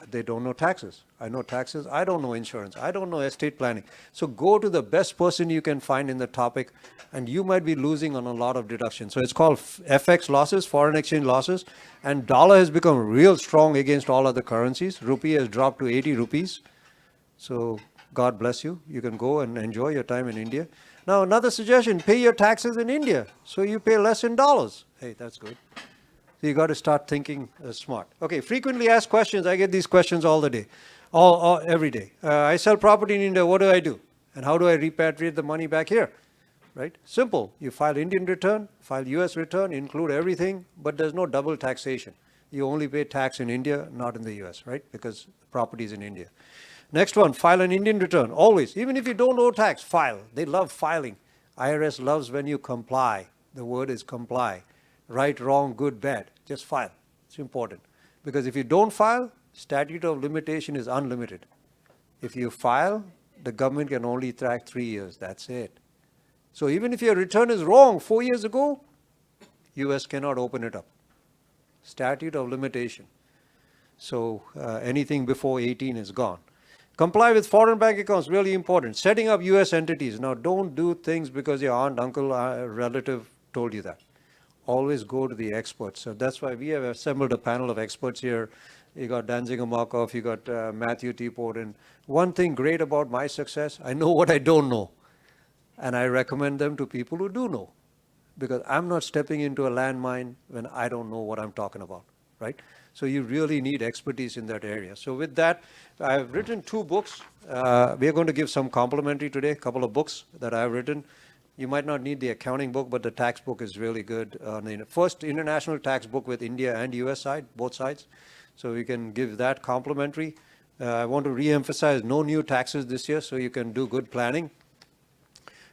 They don't know taxes. I know taxes. I don't know insurance. I don't know estate planning. So go to the best person you can find in the topic, and you might be losing on a lot of deductions. So it's called FX losses, foreign exchange losses, and dollar has become real strong against all other currencies. Rupee has dropped to 80 rupees. So God bless you. You can go and enjoy your time in India. Now another suggestion, pay your taxes in India so you pay less in dollars. Hey, that's good. So you got to start thinking smart. Okay, frequently asked questions. I get these questions all the day, every day. I sell property in India. What do I do? And how do I repatriate the money back here? Right? Simple. You file Indian return, file US return, include everything, but there's no double taxation. You only pay tax in India, not in the US, right? Because property is in India. Next one, file an Indian return. Always. Even if you don't owe tax, file. They love filing. IRS loves when you comply. The word is comply. Right, wrong, good, bad. Just file. It's important. Because if you don't file, statute of limitation is unlimited. If you file, the government can only track 3 years. That's it. So even if your return is wrong 4 years ago, US cannot open it up. Statute of limitation. So anything before 18 is gone. Comply with foreign bank accounts, really important. Setting up US entities. Now don't do things because your aunt, uncle, relative told you that. Always go to the experts. So that's why we have assembled a panel of experts here. You got Danziger Markov, you got Matthew Tepoorten. One thing great about my success, I know what I don't know. And I recommend them to people who do know. Because I'm not stepping into a landmine when I don't know what I'm talking about, right? So you really need expertise in that area. So with that, I've written 2 books. We are going to give some complimentary today, a couple of books that I've written. You might not need the accounting book, but the tax book is really good. The first international tax book with India and US side, both sides. So we can give that complimentary. I want to re-emphasize no new taxes this year, so you can do good planning.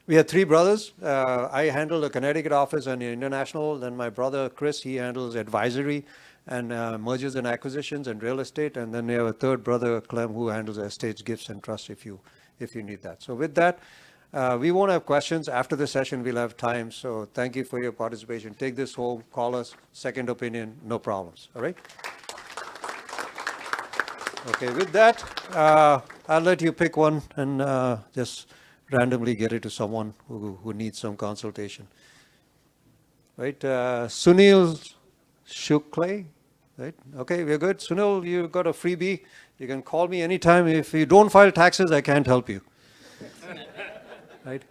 We have 3 brothers. I handle the Connecticut office and the international. Then my brother, Chris, he handles advisory and mergers and acquisitions and real estate. And then we have a 3rd brother, Clem, who handles estates, gifts, and trusts if you need that. So with that, we won't have questions. After the session, we'll have time. So thank you for your participation. Take this home, call us, second opinion, no problems. All right? Okay, with that, I'll let you pick one and just randomly get it to someone who needs some consultation. Right? Sunil Shukla, right? Okay, we're good. Sunil, you got a freebie. You can call me anytime. If you don't file taxes, I can't help you. Right?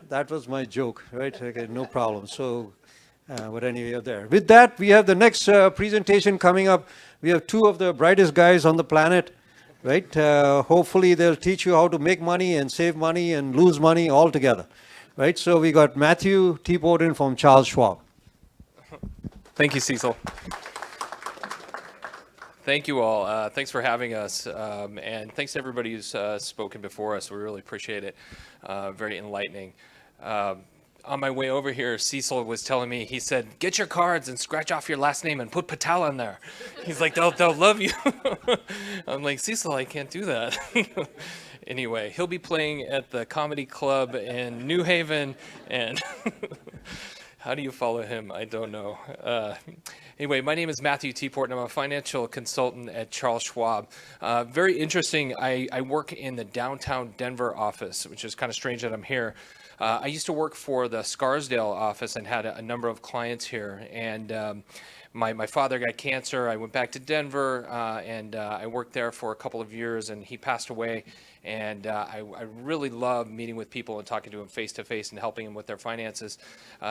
That was my joke, right? Okay, no problem. So, but anyway, you're there. With that, we have the next presentation coming up. We have 2 of the brightest guys on the planet, right? Hopefully, they'll teach you how to make money and save money and lose money all together, right? So we got Matthew Tepoorten from Charles Schwab. Thank you, Cecil. Thank you all. Thanks for having us. And thanks to everybody who's spoken before us. We really appreciate it. Very enlightening. On my way over here, Cecil was telling me, he said, get your cards and scratch off your last name and put Patel in there. He's like, they'll love you. I'm like, Cecil, I can't do that. Anyway, he'll be playing at the Comedy Club in New Haven, and how do you follow him? I don't know. Anyway, my name is Matthew Tepoorten. I'm a financial consultant at Charles Schwab. Very interesting. I work in the downtown Denver office, which is kind of strange that I'm here. I used to work for the Scarsdale office and had a number of clients here. And my father got cancer. I went back to Denver, and I worked there for a couple of years, and he passed away. And I really love meeting with people and talking to them face to face and helping them with their finances.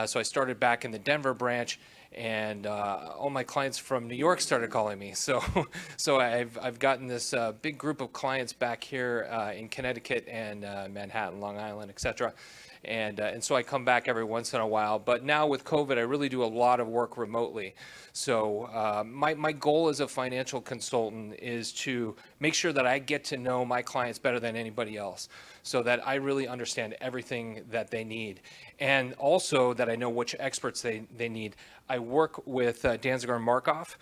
So I started back in the Denver branch, and all my clients from New York started calling me. So I've gotten this big group of clients back here in Connecticut and Manhattan, Long Island, etc. And so I come back every once in a while. But now with COVID, I really do a lot of work remotely. So my goal as a financial consultant is to make sure that I get to know my clients better than anybody else, so that I really understand everything that they need, and also that I know which experts they need. I work with Danziger and Markov.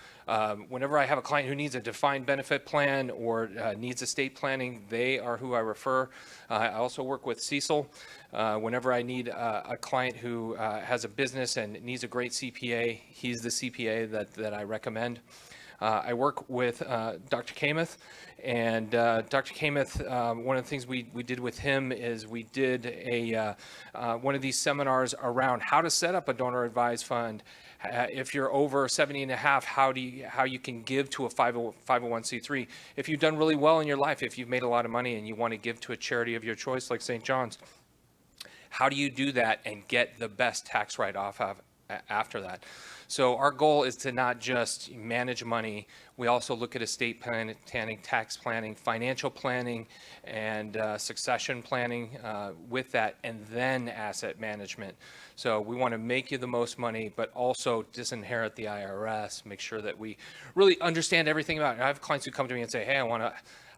Whenever I have a client who needs a defined benefit plan or needs estate planning, they are who I refer. I also work with Cecil. Whenever I need a client who has a business and needs a great CPA, he's the CPA that I recommend. I work with Dr. Kamath, and Dr. Kamath, one of the things we did with him is we did one of these seminars around how to set up a donor advised fund. If you're over 70 and a half, how you can give to a 501c3. If you've done really well in your life, if you've made a lot of money and you want to give to a charity of your choice like St. John's, how do you do that and get the best tax write-off after that? So our goal is to not just manage money. We also look at estate planning, tax planning, financial planning, and succession planning with that, and then asset management. So we want to make you the most money, but also disinherit the IRS, make sure that we really understand everything about it. I have clients who come to me and say, hey,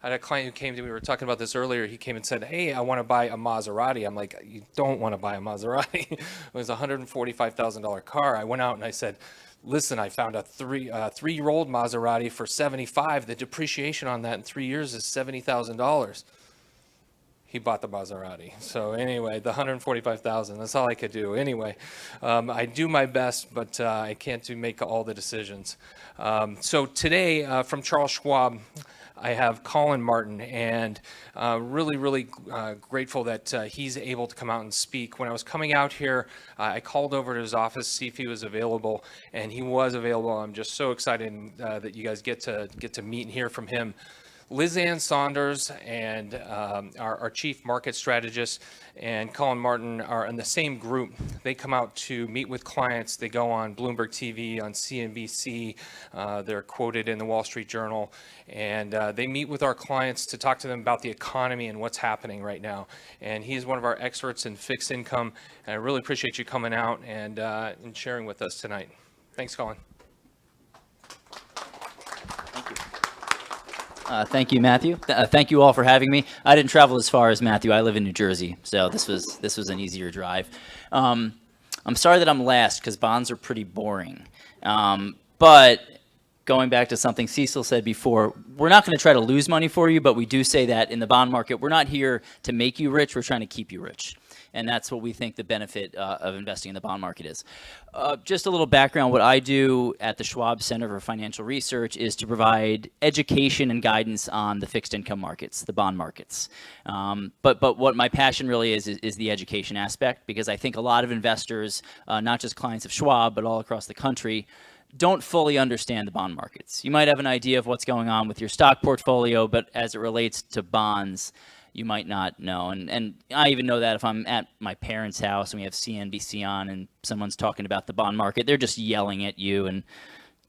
I had a client who came to me, we were talking about this earlier, he came and said, hey, I want to buy a Maserati. I'm like, you don't want to buy a Maserati. It was a $145,000 car. I went out and I said, listen, I found a three-year-old Maserati for 75. The depreciation on that in 3 years is $70,000. He bought the Maserati. So anyway, the 145,000, that's all I could do. Anyway, I do my best, but I can't make all the decisions. So today, from Charles Schwab, I have Colin Martin, and really grateful that he's able to come out and speak. When I was coming out here, I called over to his office to see if he was available, and he was available. I'm just so excited that you guys get to meet and hear from him. Liz Ann Saunders and our chief market strategist and Colin Martin are in the same group. They come out to meet with clients. They go on Bloomberg TV, on CNBC. They're quoted in the Wall Street Journal. And they meet with our clients to talk to them about the economy and what's happening right now. And he's one of our experts in fixed income. And I really appreciate you coming out and sharing with us tonight. Thanks, Colin. Thank you, Matthew. Thank you all for having me. I didn't travel as far as Matthew. I live in New Jersey, so this was an easier drive. I'm sorry that I'm last because bonds are pretty boring. But going back to something Cecil said before, we're not going to try to lose money for you, but we do say that in the bond market, we're not here to make you rich. We're trying to keep you rich. And that's what we think the benefit of investing in the bond market is. Just a little background, what I do at the Schwab Center for Financial Research is to provide education and guidance on the fixed income markets, the bond markets. But what my passion really is the education aspect, because I think a lot of investors, not just clients of Schwab, but all across the country, don't fully understand the bond markets. You might have an idea of what's going on with your stock portfolio, but as it relates to bonds, you might not know. And I even know that if I'm at my parents' house and we have CNBC on and someone's talking about the bond market, they're just yelling at you and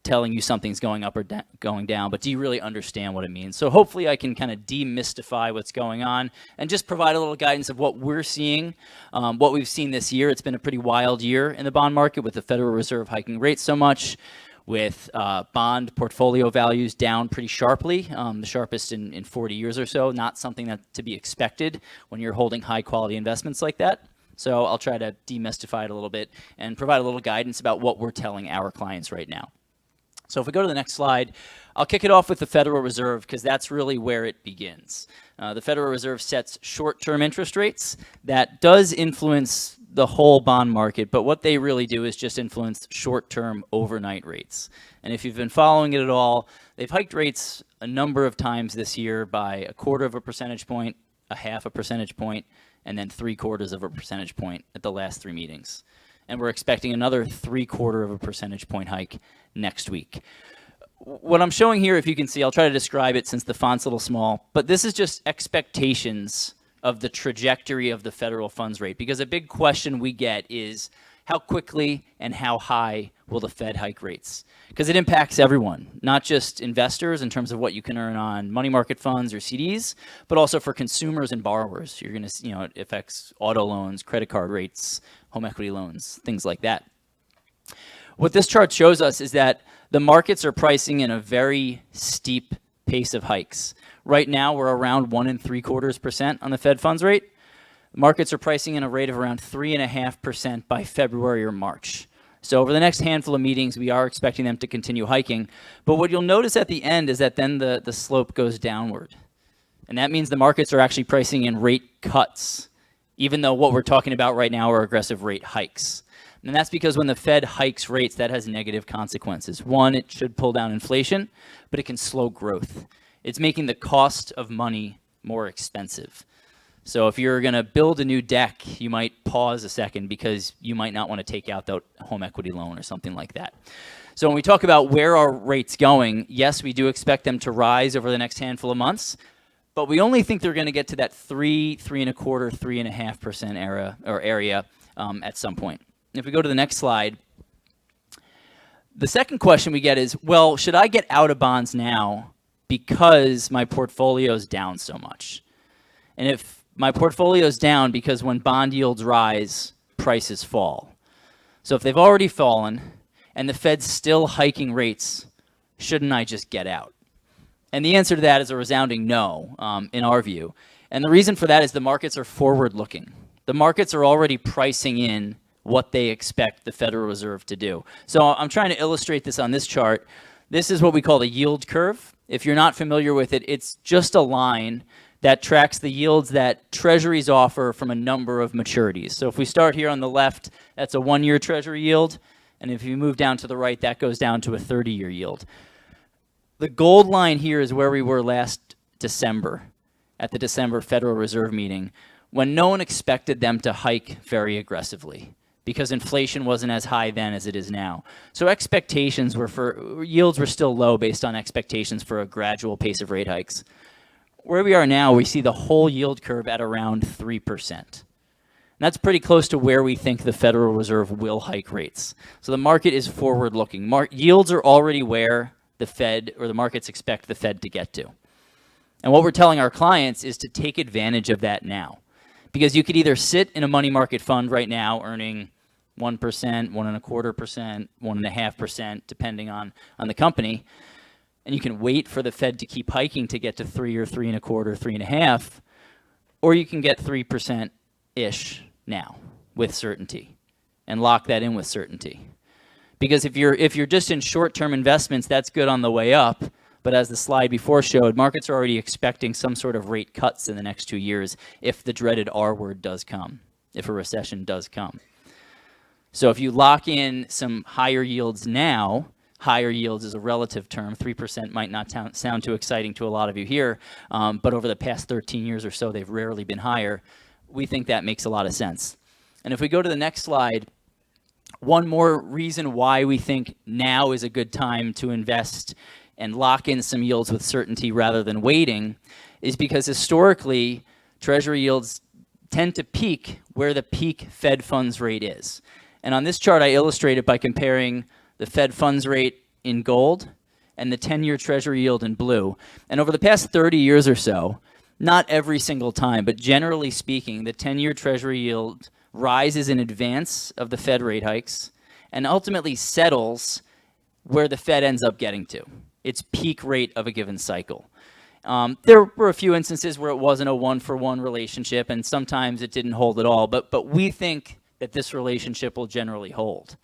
telling you something's going up or going down, but do you really understand what it means? So hopefully I can kind of demystify what's going on and just provide a little guidance of what we're seeing, what we've seen this year. It's been a pretty wild year in the bond market with the Federal Reserve hiking rates so much, with bond portfolio values down pretty sharply, the sharpest in 40 years or so, not something that to be expected when you're holding high quality investments like that. So I'll try to demystify it a little bit and provide a little guidance about what we're telling our clients right now. So if we go to the next slide, I'll kick it off with the Federal Reserve because that's really where it begins. The Federal Reserve sets short-term interest rates. That does influence the whole bond market, but what they really do is just influence short-term overnight rates. And if you've been following it at all, they've hiked rates a number of times this year by 1/4 percentage point, 1/2 percentage point, and then 3/4 percentage point at the last 3 meetings. And we're expecting another 3/4 percentage point hike next week. What I'm showing here, if you can see, I'll try to describe it since the font's a little small, but this is just expectations of the trajectory of the federal funds rate, because a big question we get is how quickly and how high will the Fed hike rates? Because it impacts everyone, not just investors in terms of what you can earn on money market funds or CDs, but also for consumers and borrowers. You're going to, it affects auto loans, credit card rates, home equity loans, things like that. What this chart shows us is that the markets are pricing in a very steep pace of hikes. Right now, we're around 1 3/4% on the Fed funds rate. The markets are pricing in a rate of around 3.5% by February or March. So over the next handful of meetings, we are expecting them to continue hiking. But what you'll notice at the end is that then the slope goes downward. And that means the markets are actually pricing in rate cuts, even though what we're talking about right now are aggressive rate hikes. And that's because when the Fed hikes rates, that has negative consequences. One, it should pull down inflation, but it can slow growth. It's making the cost of money more expensive. So if you're going to build a new deck, you might pause a second because you might not want to take out that home equity loan or something like that. So when we talk about where are rates going, yes, we do expect them to rise over the next handful of months, but we only think they're going to get to that 3.25%, 3.5% area at some point. If we go to the next slide, the second question we get is, well, should I get out of bonds now because my portfolio is down so much? And if my portfolio is down because when bond yields rise, prices fall. So if they've already fallen and the Fed's still hiking rates, shouldn't I just get out? And the answer to that is a resounding no, in our view. And the reason for that is the markets are forward-looking. The markets are already pricing in what they expect the Federal Reserve to do. So I'm trying to illustrate this on this chart. This is what we call the yield curve. If you're not familiar with it, it's just a line that tracks the yields that treasuries offer from a number of maturities. So if we start here on the left, that's a 1-year treasury yield. And if you move down to the right, that goes down to a 30-year yield. The gold line here is where we were last December at the December Federal Reserve meeting, when no one expected them to hike very aggressively because inflation wasn't as high then as it is now. So expectations were yields were still low based on expectations for a gradual pace of rate hikes. Where we are now, we see the whole yield curve at around 3%. And that's pretty close to where we think the Federal Reserve will hike rates. So the market is forward-looking. Yields are already where the Fed or the markets expect the Fed to get to. And what we're telling our clients is to take advantage of that now. Because you could either sit in a money market fund right now earning 1%, 1.25%, 1.5%, depending on the company, and you can wait for the Fed to keep hiking to get to 3 or 3.25, 3.5, or you can get 3%-ish now with certainty and lock that in with certainty. Because if you're just in short-term investments, that's good on the way up. But as the slide before showed, markets are already expecting some sort of rate cuts in the next 2 years if the dreaded R word does come, if a recession does come. So if you lock in some higher yields now, higher yields is a relative term. 3% might not sound too exciting to a lot of you here, but over the past 13 years or so, they've rarely been higher. We think that makes a lot of sense. And if we go to the next slide, one more reason why we think now is a good time to invest and lock in some yields with certainty rather than waiting is because historically, Treasury yields tend to peak where the peak Fed funds rate is. And on this chart, I illustrate it by comparing the Fed funds rate in gold and the 10-year Treasury yield in blue. And over the past 30 years or so, not every single time, but generally speaking, the 10-year Treasury yield rises in advance of the Fed rate hikes and ultimately settles where the Fed ends up getting to. Its peak rate of a given cycle. There were a few instances where it wasn't a 1-for-1 relationship, and sometimes it didn't hold at all, but we think that this relationship will generally hold.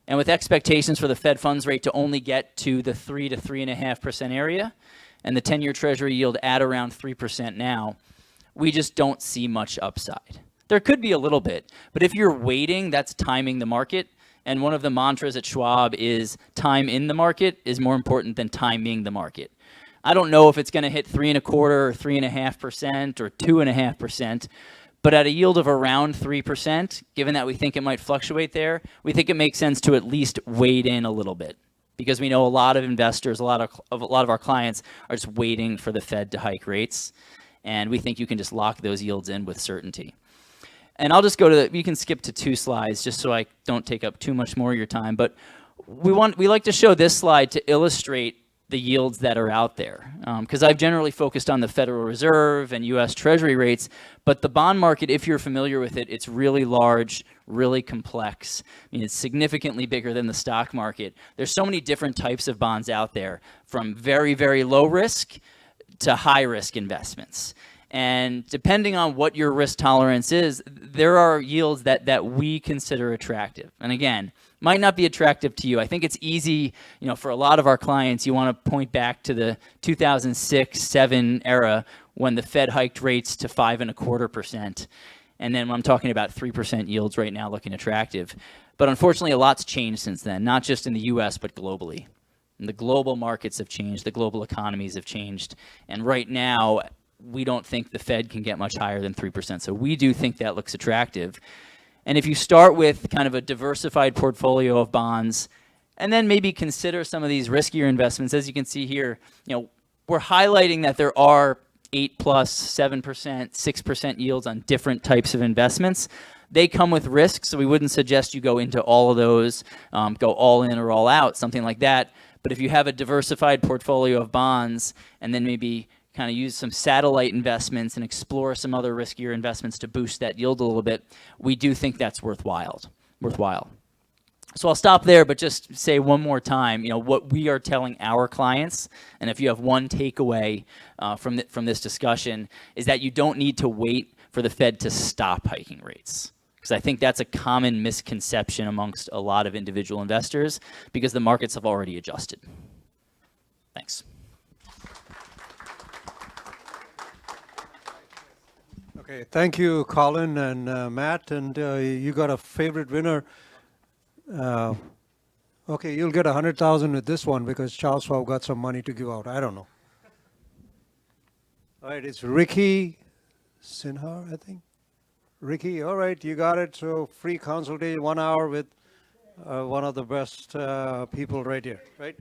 And with expectations for the Fed funds rate to only get to the 3 to 3.5% area, and the 10-year Treasury yield at around 3% now, we just don't see much upside. There could be a little bit, but if you're waiting, that's timing the market. And one of the mantras at Schwab is time in the market is more important than timing the market. I don't know if it's going to hit 3.25 or 3.5% or 2.5%, but at a yield of around 3%, given that we think it might fluctuate there, we think it makes sense to at least wait in a little bit because we know a lot of investors, a lot of our clients are just waiting for the Fed to hike rates, and we think you can just lock those yields in with certainty. And I'll just go to, you can skip to 2 slides just so I don't take up too much more of your time. But we like to show this slide to illustrate the yields that are out there. Because I've generally focused on the Federal Reserve and U.S. Treasury rates. But the bond market, if you're familiar with it, it's really large, really complex. I mean, it's significantly bigger than the stock market. There's so many different types of bonds out there, from very, very low risk to high risk investments. And depending on what your risk tolerance is, there are yields that we consider attractive. And again, might not be attractive to you. I think it's easy, for a lot of our clients, you want to point back to the 2006-07 era when the Fed hiked rates to 5.25%. And then when I'm talking about 3% yields right now looking attractive. But unfortunately, a lot's changed since then, not just in the US, but globally. And the global markets have changed, the global economies have changed. And right now, we don't think the Fed can get much higher than 3%. So we do think that looks attractive. And if you start with kind of a diversified portfolio of bonds, and then maybe consider some of these riskier investments, as you can see here, we're highlighting that there are 8+, 7%, 6% yields on different types of investments. They come with risks, so we wouldn't suggest you go into all of those, go all in or all out, something like that. But if you have a diversified portfolio of bonds, and then maybe kind of use some satellite investments and explore some other riskier investments to boost that yield a little bit, we do think that's worthwhile. So I'll stop there, but just say one more time, what we are telling our clients, and if you have one takeaway from this discussion, is that you don't need to wait for the Fed to stop hiking rates. Because I think that's a common misconception amongst a lot of individual investors, because the markets have already adjusted. Thanks. Okay, thank you, Colin and Matt. And you got a favorite winner. Okay, you'll get 100,000 with this one because Charles Schwab got some money to give out. I don't know. All right, it's Ricky Sinha, I think. Ricky, all right, you got it. So free consultation, 1 hour with one of the best people right here, right?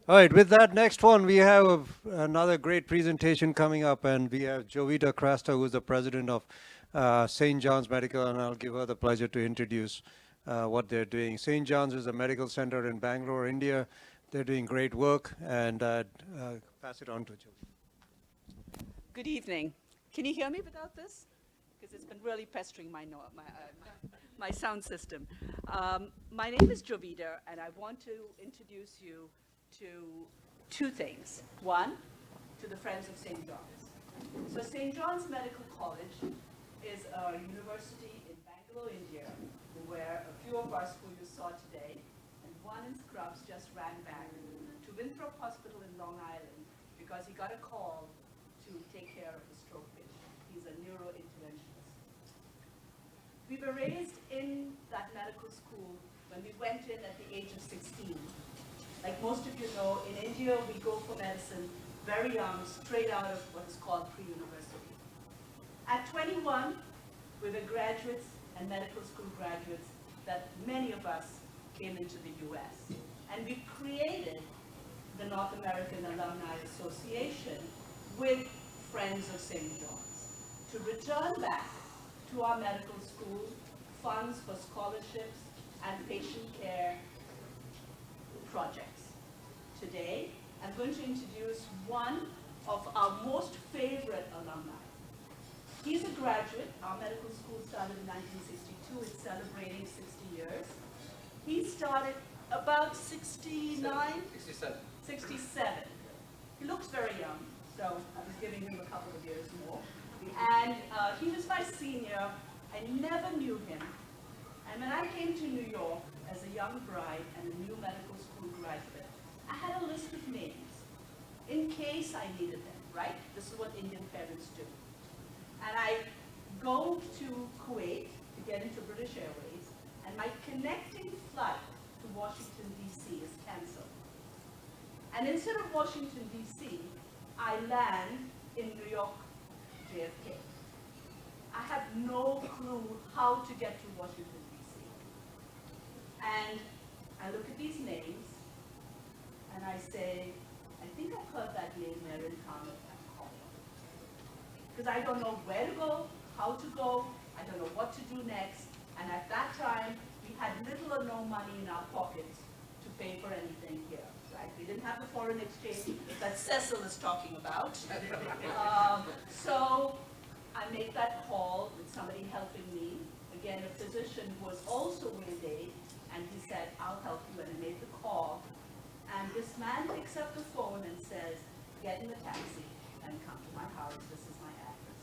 All right, with that next one, we have another great presentation coming up, and we have Jovita Crasta, who's the president of St. John's Medical, and I'll give her the pleasure to introduce what they're doing. St. John's is a medical center in Bangalore, India. They're doing great work, and pass it on to Jovita. Good evening. Can you hear me without this? Because it's been really pestering my sound system. My name is Jovita, and I want to introduce you to two things. One, to the Friends of St. John's. So St. John's Medical College is a university in Bangalore, India, where a few of us who you saw today, and one in Scrubs just ran back to Winthrop Hospital in Long Island because he got a call to take care of a stroke patient. He's a neurointerventionist. We were raised in that medical school when we went in at the age of 16. Like most of you know, in India, we go for medicine very young, straight out of what is called pre-university. At 21, we were graduates and medical school graduates that many of us came into the US. And we created the North American Alumni Association with Friends of St. John's to return back to our medical school funds for scholarships and patient care projects. Today, I'm going to introduce one of our most favorite alumni. He's a graduate. Our medical school started in 1962. It's celebrating 60 years. He started about 69? 67. 67. He looks very young, so I was giving him a couple of years more. And he was my senior. I never knew him. And when I came to New York as a young bride and a new medical school graduate, I had a list of names in case I needed them, right? This is what Indian parents do. And I go to Kuwait to get into British Airways, and my connecting flight to Washington, D.C. is canceled. And instead of Washington, D.C., I land in New York, JFK. I have no clue how to get to Washington, D.C. And I look at these names, and I say, I think I've heard that name there in town at Collin. Because I don't know where to go, how to go, I don't know what to do next, and at that time, we had little or no money in our pockets to pay for anything here, right? We didn't have the foreign exchange that Cecil is talking about. So I make that call with somebody helping me, again, a physician who was also waylaid, and he said, I'll help you, and I made the call. And this man picks up the phone and says, get in the taxi and come to my house. This is my address.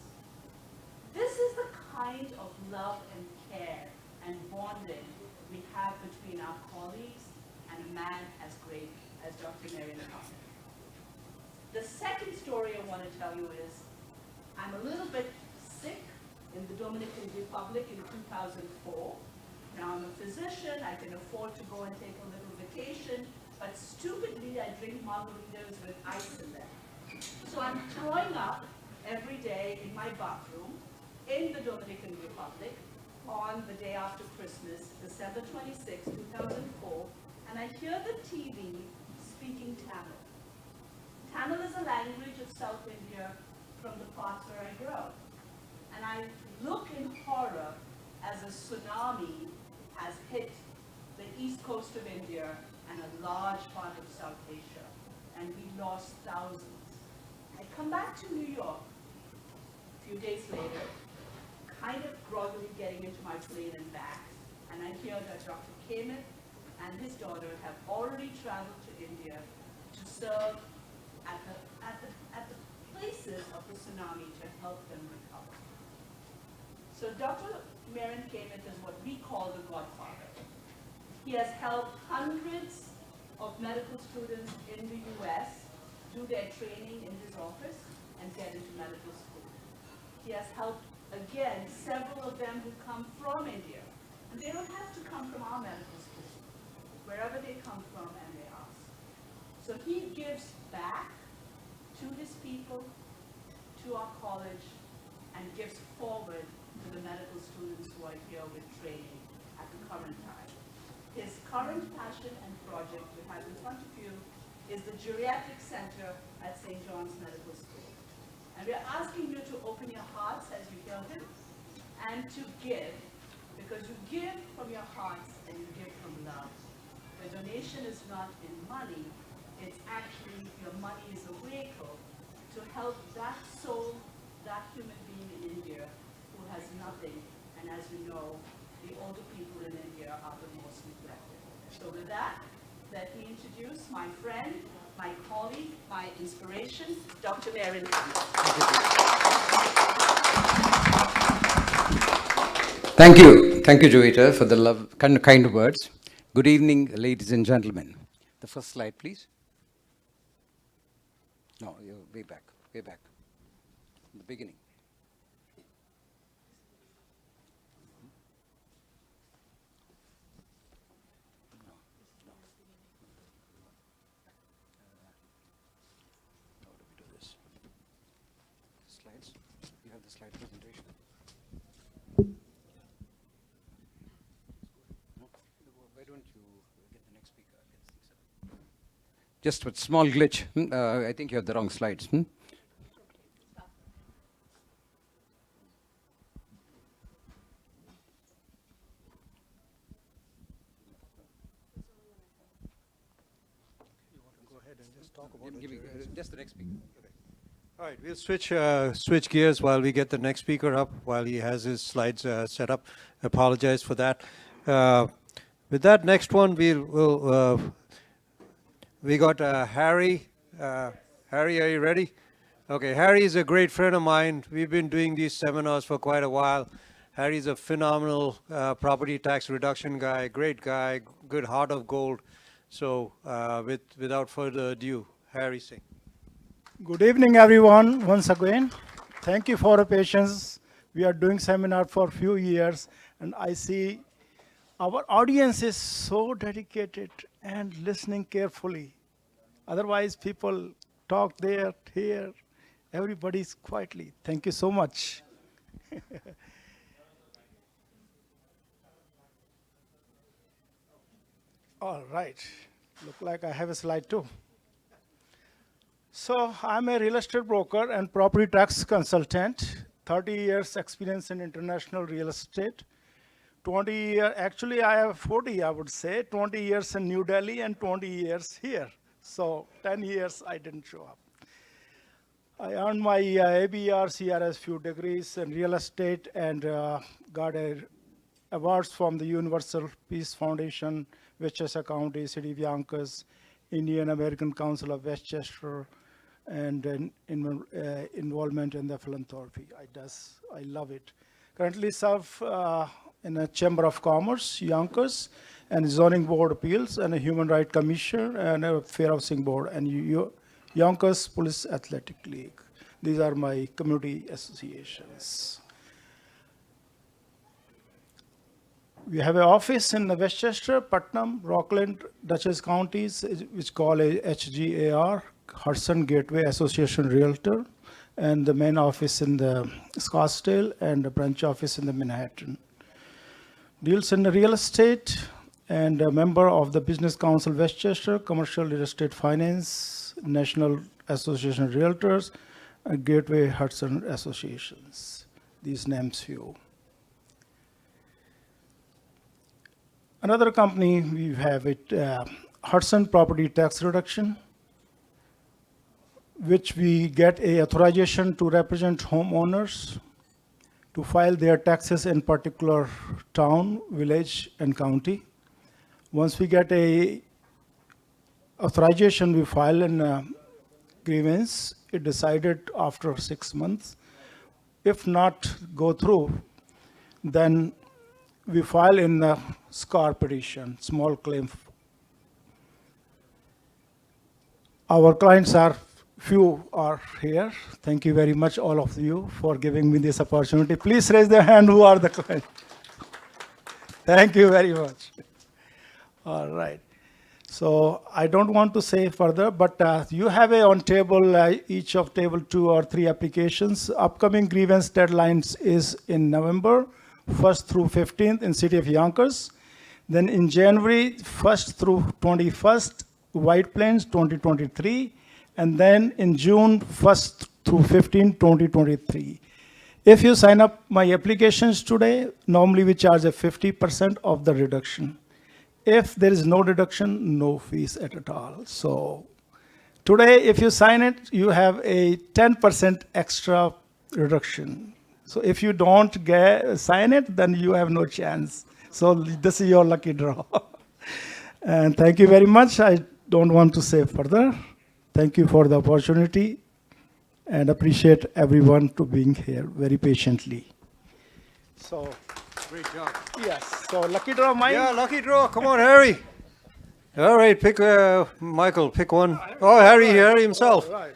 This is the kind of love and care and bonding we have between our colleagues and a man as great as Dr. Marion Collin. The second story I want to tell you is, I'm a little bit sick in the Dominican Republic in 2004. Now I'm a physician, I can afford to go and take a little vacation, but stupidly I drink margaritas with ice in them. So I'm throwing up every day in my bathroom in the Dominican Republic on the day after Christmas, December 26, 2004, and I hear the TV speaking Tamil. Tamil is a language of South India from the parts where I grew up. And I look in horror as a tsunami has hit the east coast of India and a large part of South Asia, and we lost thousands. I come back to New York a few days later, kind of groggily getting into my plane and back, and I hear that Dr. Kamen and his daughter have already traveled to India to serve at the places of the tsunami to help them recover. So Dr. Marin Kament is what we call the godfather. He has helped hundreds of medical students in the US do their training in his office and get into medical school. He has helped, again, several of them who come from India. And they don't have to come from our medical school, wherever they come from and they ask. So he gives back to his people, to our college, and gives forward to the medical students who are here with training at the current time. His current passion and project you have in front of you is the Geriatric Center at St. John's Medical School. And we're asking you to open your hearts as you hear him and to give, because you give from your hearts and you give from love. The donation is not in money, it's actually your money is a vehicle to help that soul, that human being in India who has nothing. And as we know, the older people in India are the most neglected. So with that, let me introduce my friend, my colleague, my inspiration, Dr. Marin Kament. Thank you, Joita, for the kind words. Good evening, ladies and gentlemen. The first slide, please. No, you're way back, the beginning. How do we do this? Slides? You have the slide presentation. Why don't you get the next speaker? Just a small glitch. I think you have the wrong slides. Just the next speaker. All right, we'll switch gears while we get the next speaker up, while he has his slides set up. Apologize for that. With that next one, we got Harry. Harry, are you ready? Okay, Harry is a great friend of mine. We've been doing these seminars for quite a while. Harry's a phenomenal property tax reduction guy, great guy, good heart of gold. So without further ado, Harry Singh. Good evening, everyone, once again. Thank you for your patience. We are doing seminar for a few years, and I see our audience is so dedicated and listening carefully. Otherwise, people talk there, here. Everybody's quietly. Thank you so much. All right. Look like I have a slide too. So I'm a real estate broker and property tax consultant. 30 years experience in international real estate. 20 years, actually I have 40, I would say. 20 years in New Delhi and 20 years here. So 10 years I didn't show up. I earned my ABR, CRS few degrees in real estate and got awards from the Universal Peace Foundation, Westchester County, City of Yonkers, Indian American Council of Westchester, and involvement in the philanthropy. I love it. Currently serve in a Chamber of Commerce, Yonkers, and Zoning Board Appeals, and a Human Rights Commission, and a Fair Housing Board, and Yonkers Police Athletic League. These are my community associations. We have an office in Westchester, Putnam, Rockland, Dutchess counties, which call a HGAR, Hudson Gateway Association Realtor, and the main office in the Scottsdale and the branch office in the Manhattan. Deals in the real estate and a member of the Business Council Westchester, Commercial Real Estate Finance, National Association of Realtors, and Gateway Hudson Associations. These names few. Another company we have it, Hudson Property Tax Reduction, which we get a authorization to represent homeowners to file their taxes in particular town, village, and county. Once we get a authorization, we file in grievance. It decided after 6 months. If not go through, then we file in the SCAR petition, small claim. Our clients are, few are here. Thank you very much, all of you, for giving me this opportunity. Please raise their hand who are the clients. Thank you very much. All right. So I don't want to say further, but you have on table, each of table 2 or 3 applications. Upcoming grievance deadlines is in November 1st through 15th in city of Yonkers. Then in January 1st through 21st, White Plains 2023. And then in June 1st through 15th, 2023. If you sign up my applications today, normally we charge a 50% of the reduction. If there is no deduction, no fees at all. So today, if you sign it, you have a 10% extra reduction. So if you don't sign it, then you have no chance. So this is your lucky draw. And thank you very much. I don't want to say further. Thank you for the opportunity and appreciate everyone to being here very patiently. So. Great job. Yes, so lucky draw mine? Yeah, lucky draw. Come on, Harry. All right, pick, Michael, pick one. Oh, Harry himself. All right.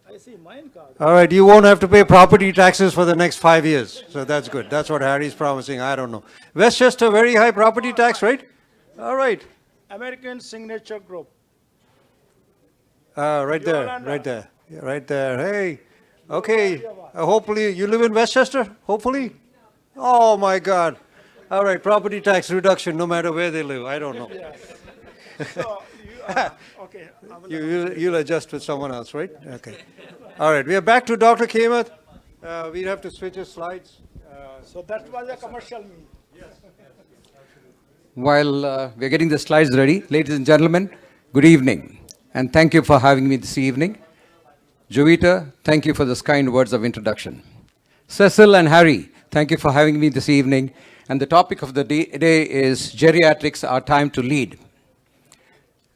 I see mine card. All right, you won't have to pay property taxes for the next 5 years. So that's good. That's what Harry's promising. I don't know. Westchester, very high property tax, right? All right. American Signature Group. Right there, right there. Yeah, right there. Hey, okay. Hopefully, you live in Westchester? Hopefully? Oh, my God. All right, property tax reduction, no matter where they live. I don't know. So okay. You'll adjust with someone else, right? Okay. All right, we are back to Dr. Kamath. We'll have to switch his slides. So that was a commercial meeting. While we're getting the slides ready, ladies and gentlemen, good evening. And thank you for having me this evening. Jovita, thank you for those kind words of introduction. Cecil and Harry, thank you for having me this evening. And the topic of the day is Geriatrics, Our Time to Lead.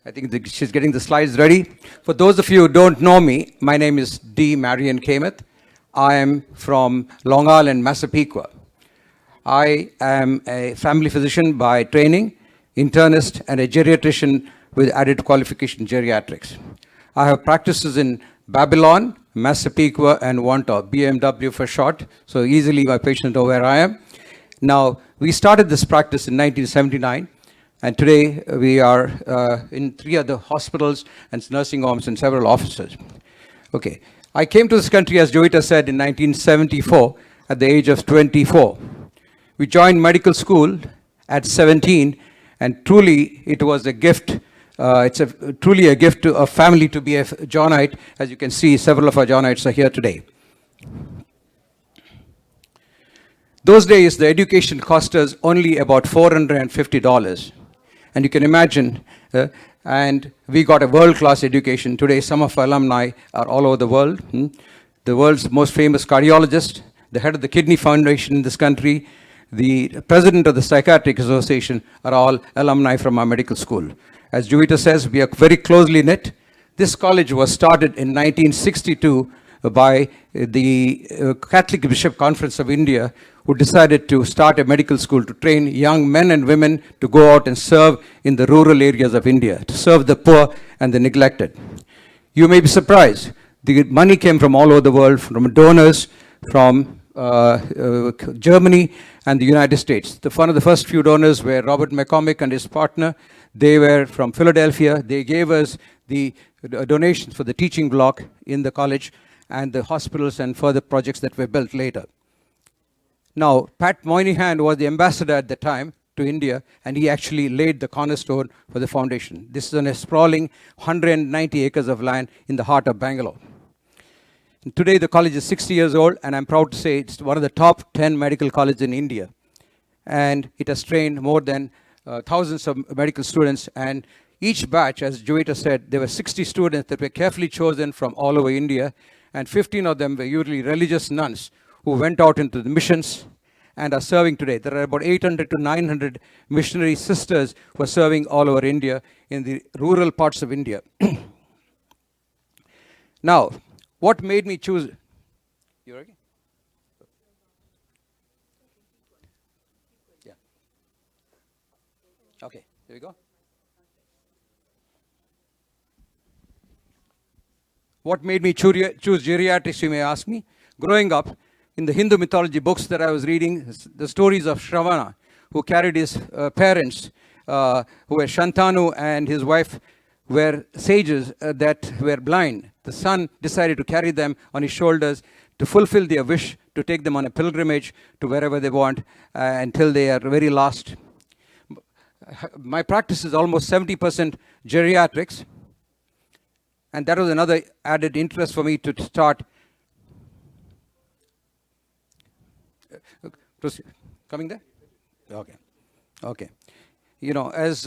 I think she's getting the slides ready. For those of you who don't know me, my name is D. Marion Kamath. I am from Long Island, Massapequa. I am a family physician by training, internist, and a geriatrician with added qualification geriatrics. I have practices in Babylon, Massapequa, and Wantagh, BMW for short, so easily my patients know where I am. Now, we started this practice in 1979, and today we are in 3 other hospitals and nursing homes and several offices. Okay, I came to this country, as Jovita said, in 1974 at the age of 24. We joined medical school at 17, and truly it was a gift. It's truly a gift to a family to be a Johnite. As you can see, several of our Johnites are here today. Those days, the education cost us only about $450. And you can imagine, and we got a world-class education. Today, some of our alumni are all over the world. The world's most famous cardiologist, the head of the Kidney Foundation in this country, the president of the Psychiatric Association are all alumni from our medical school. As Jovita says, we are very closely knit. This college was started in 1962 by the Catholic Bishop Conference of India, who decided to start a medical school to train young men and women to go out and serve in the rural areas of India, to serve the poor and the neglected. You may be surprised. The money came from all over the world, from donors, from Germany and the United States. One of the first few donors were Robert McCormick and his partner. They were from Philadelphia. They gave us the donations for the teaching block in the college and the hospitals and further projects that were built later. Now, Pat Moynihan was the ambassador at the time to India, and he actually laid the cornerstone for the foundation. This is on a sprawling 190 acres of land in the heart of Bangalore. And today, the college is 60 years old, and I'm proud to say it's one of the top 10 medical colleges in India. And it has trained more than thousands of medical students, and each batch, as Jovita said, there were 60 students that were carefully chosen from all over India, and 15 of them were usually religious nuns who went out into the missions and are serving today. There are about 800 to 900 missionary sisters who are serving all over India in the rural parts of India. Now, what made me choose? You ready? Yeah. Okay, here we go. What made me choose geriatrics, you may ask me? Growing up, in the Hindu mythology books that I was reading, the stories of Shravana, who carried his parents, who were Shantanu and his wife, were sages that were blind. The son decided to carry them on his shoulders to fulfill their wish to take them on a pilgrimage to wherever they want until they are very last. My practice is almost 70% geriatrics, and that was another added interest for me to start. Coming there? Okay. Okay. You know, as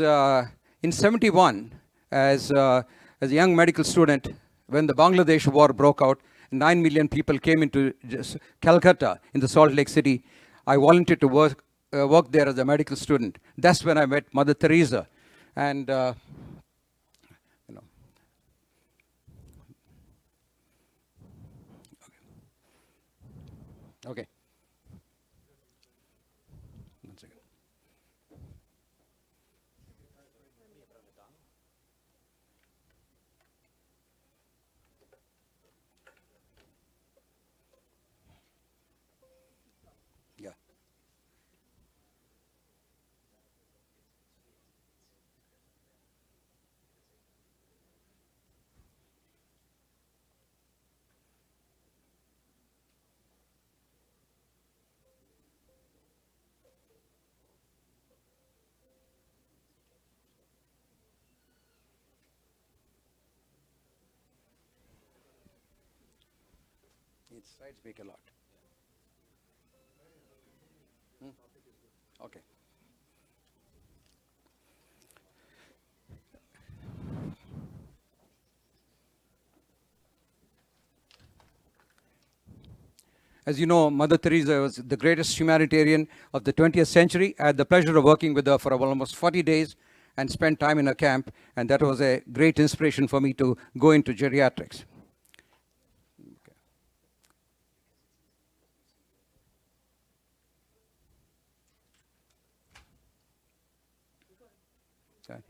in 71, as a young medical student, when the Bangladesh war broke out, 9 million people came into Calcutta in the Salt Lake City. I volunteered to work there as a medical student. That's when I met Mother Teresa. And, you know. Okay. One second. Yeah. Its sides make a lot. Okay. As you know, Mother Teresa was the greatest humanitarian of the 20th century. I had the pleasure of working with her for almost 40 days and spent time in her camp, and that was a great inspiration for me to go into geriatrics. Okay.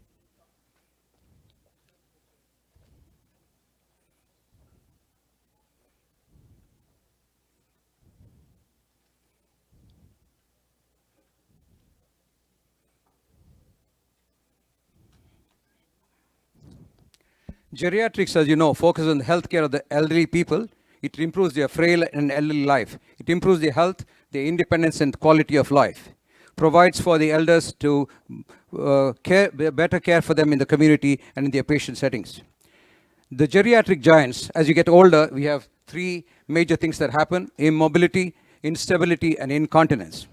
Geriatrics, as you know, focuses on the healthcare of the elderly people. It improves their frail and elderly life. It improves their health, their independence, and quality of life. Provides for the elders to better care for them in the community and in their patient settings. The geriatric giants, as you get older, we have three major things that happen: immobility, instability, and incontinence.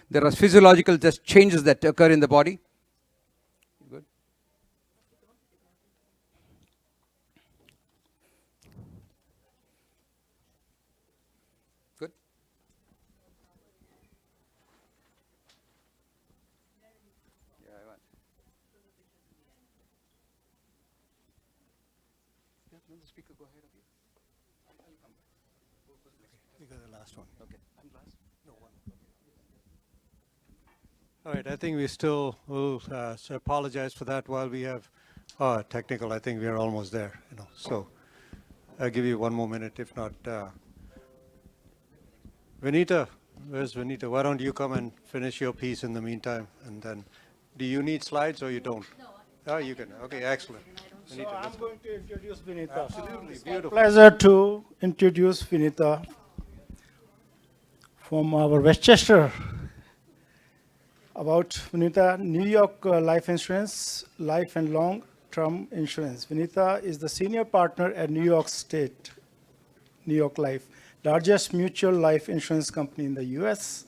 There are physiological changes that occur in the body. Good. Good. Yeah, I want. Yeah, let the speaker go ahead of you. You got the last one. Okay. I'm last. No one. All right, I think we still will so apologize for that while we have technical. I think we are almost there. You know, so I'll give you one more minute, if not. Vinita, where's Vinita? Why don't you come and finish your piece in the meantime, and then, do you need slides or you don't? No. Oh, you can. Okay, excellent. So Vinita, I'm let's go. going to introduce Vinita. Absolutely, beautiful. Pleasure to introduce Vinita from our Westchester. About Vinita, New York Life Insurance, Life and Long-Term Insurance. Vinita is the senior partner at New York State, New York Life, largest mutual life insurance company in the US.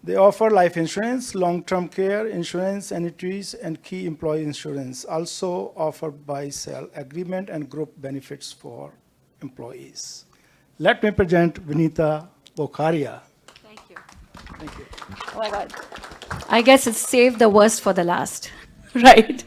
They offer life insurance, long-term care insurance, annuities, and key employee insurance. Also offer buy-sell agreement and group benefits for employees. Let me present Vinita Bokharia. Thank you. Oh my God. I guess it's saved the worst for the last, right?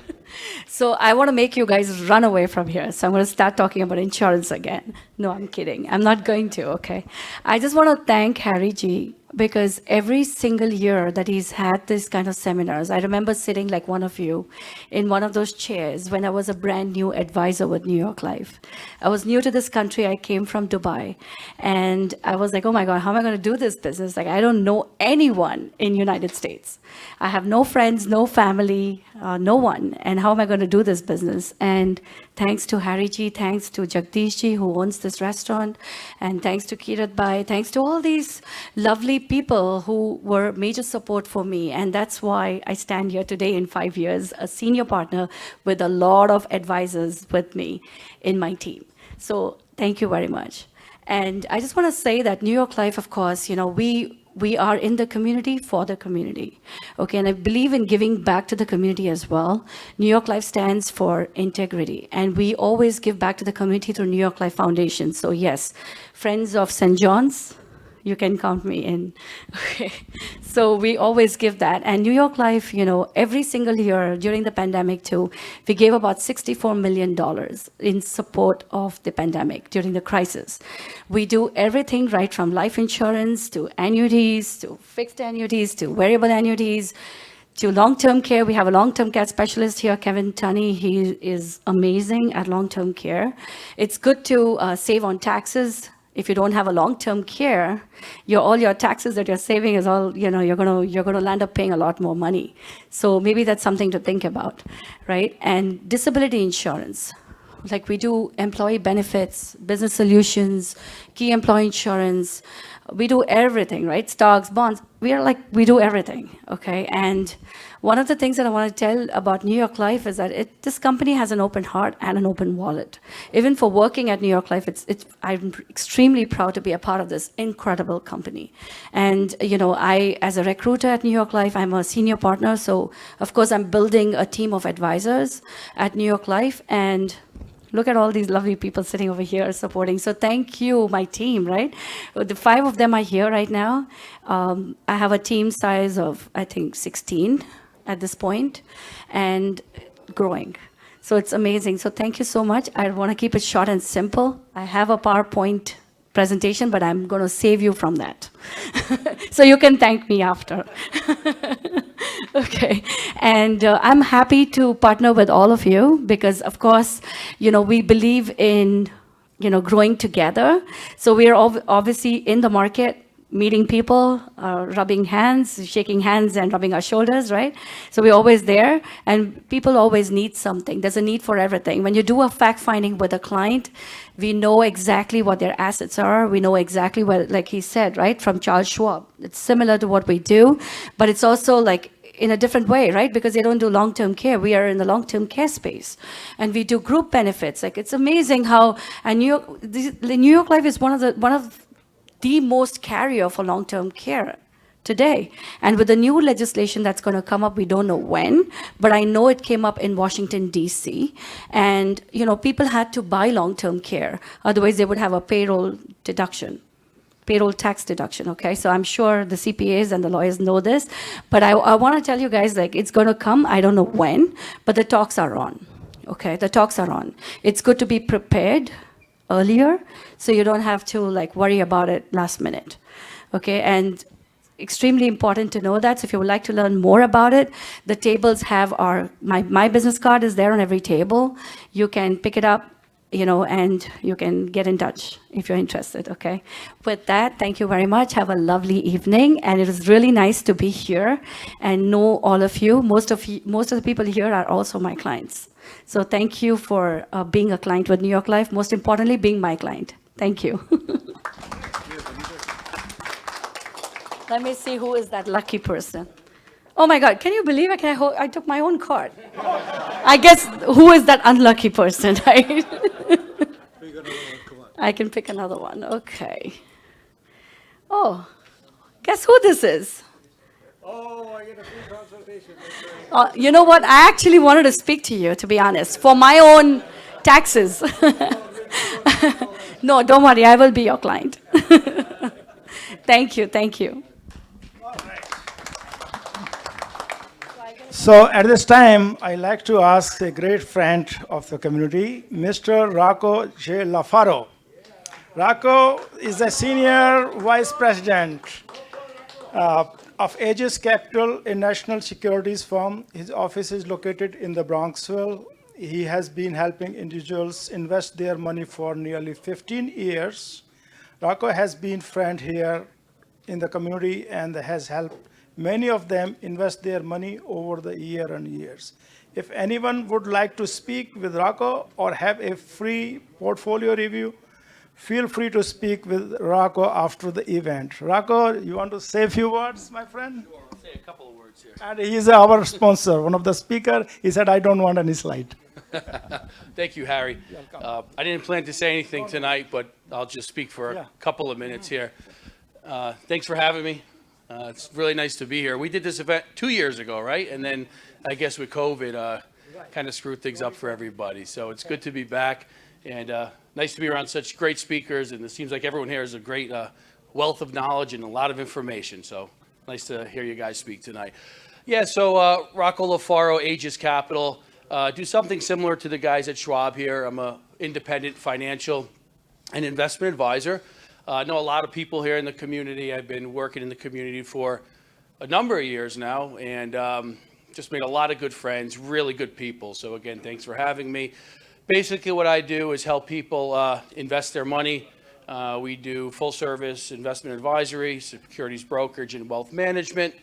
So I want to make you guys run away from here. So I'm going to start talking about insurance again. No, I'm kidding. I'm not going to, okay? I just want to thank Harry G, because every single year that he's had this kind of seminars, I remember sitting like one of you in one of those chairs when I was a brand new advisor with New York Life. I was new to this country. I came from Dubai, and I was like, oh my God, how am I going to do this business? Like, I don't know anyone in United States. I have no friends, no family, no one. And how am I going to do this business? And thanks to Harry Ji, thanks to Jagdish Ji, who owns this restaurant, and thanks to Kirat Bhai, thanks to all these lovely people who were major support for me. And that's why I stand here today in 5 years, a senior partner with a lot of advisors with me in my team. So thank you very much. And I just want to say that New York Life, of course, you know, we are in the community for the community. Okay, and I believe in giving back to the community as well. New York Life stands for integrity, and we always give back to the community through New York Life Foundation. So yes, Friends of St. John's, you can count me in. Okay. So we always give that. And New York Life, you know, every single year during the pandemic too, we gave about $64 million in support of the pandemic during the crisis. We do everything right from life insurance to annuities, to fixed annuities, to variable annuities, to long-term care. We have a long-term care specialist here, Kevin Tunney. He is amazing at long-term care. It's good to save on taxes. If you don't have a long-term care, all your taxes that you're saving is all, you know, you're gonna land up paying a lot more money. So maybe that's something to think about, right? And disability insurance. Like we do employee benefits, business solutions, key employee insurance. We do everything, right? Stocks, bonds. We do everything, okay? And one of the things that I want to tell about New York Life is that this company has an open heart and an open wallet. Even for working at New York Life, I'm extremely proud to be a part of this incredible company. And, you know, as a recruiter at New York Life, I'm a senior partner. So, of course, I'm building a team of advisors at New York Life. And look at all these lovely people sitting over here supporting. So thank you, my team, right? The 5 of them are here right now. I have a team size of, I think, 16 at this point, and growing. So it's amazing. So thank you so much. I want to keep it short and simple. I have a PowerPoint presentation, but I'm going to save you from that. So you can thank me after. Okay. And I'm happy to partner with all of you because, of course, you know, we believe in, you know, growing together. So we are obviously in the market, meeting people, rubbing hands, shaking hands and rubbing our shoulders, right? So we're always there, and people always need something. There's a need for everything. When you do a fact finding with a client, we know exactly what their assets are. We know exactly what, like he said, right, from Charles Schwab. It's similar to what we do, but it's also like in a different way, right? Because they don't do long-term care. We are in the long-term care space, and we do group benefits. Like it's amazing how, and the New York Life is one of the most carrier for long-term care today. And with the new legislation that's going to come up, we don't know when, but I know it came up in Washington, D.C. And, you know, people had to buy long-term care. Otherwise, they would have a payroll tax deduction, okay? So I'm sure the CPAs and the lawyers know this, but I want to tell you guys, like, it's going to come. I don't know when, but the talks are on, okay? The talks are on. It's good to be prepared earlier, so you don't have to like worry about it last minute, okay? And extremely important to know that. So if you would like to learn more about it, the tables have my business card is there on every table. You can pick it up, you know, and you can get in touch if you're interested, okay? With that, thank you very much. Have a lovely evening, and it is really nice to be here and know all of you. Most of the people here are also my clients. So thank you for being a client with New York Life. Most importantly, being my client. Thank you. Let me see who is that lucky person. Oh my God, can you believe it? I took my own card. I guess who is that unlucky person, right? I can pick another one, okay. Oh, guess who this is? Oh, I get a free consultation. You know what? I actually wanted to speak to you, to be honest, for my own taxes. No, don't worry. I will be your client. Thank you. Thank you. So at this time, I like to ask a great friend of the community, Mr. Rocco J. Lafaro. Rocco is the Senior Vice President of Aegis Capital, a national securities firm. His office is located in the Bronxville. He has been helping individuals invest their money for nearly 15 years. Rocco has been friend here in the community and has helped many of them invest their money over the year and years. If anyone would like to speak with Rocco or have a free portfolio review, feel free to speak with Rocco after the event. Rocco, you want to say a few words, my friend? Sure, I'll say a couple of words here. And he's our sponsor, one of the speakers. He said, I don't want any slide. Thank you, Harry. I didn't plan to say anything tonight, but I'll just speak for a couple of minutes here. Thanks for having me. It's really nice to be here. We did this event 2 years ago, right? And then I guess with COVID, kind of screwed things up for everybody. So it's good to be back and nice to be around such great speakers. And it seems like everyone here has a great wealth of knowledge and a lot of information. So nice to hear you guys speak tonight. Yeah, so Rocco Lafaro, Aegis Capital. Do something similar to the guys at Schwab here. I'm an independent financial and investment advisor. I know a lot of people here in the community. I've been working in the community for a number of years now and just made a lot of good friends, really good people. So again, thanks for having me. Basically what I do is help people invest their money. We do full service investment advisory, securities brokerage, and wealth management.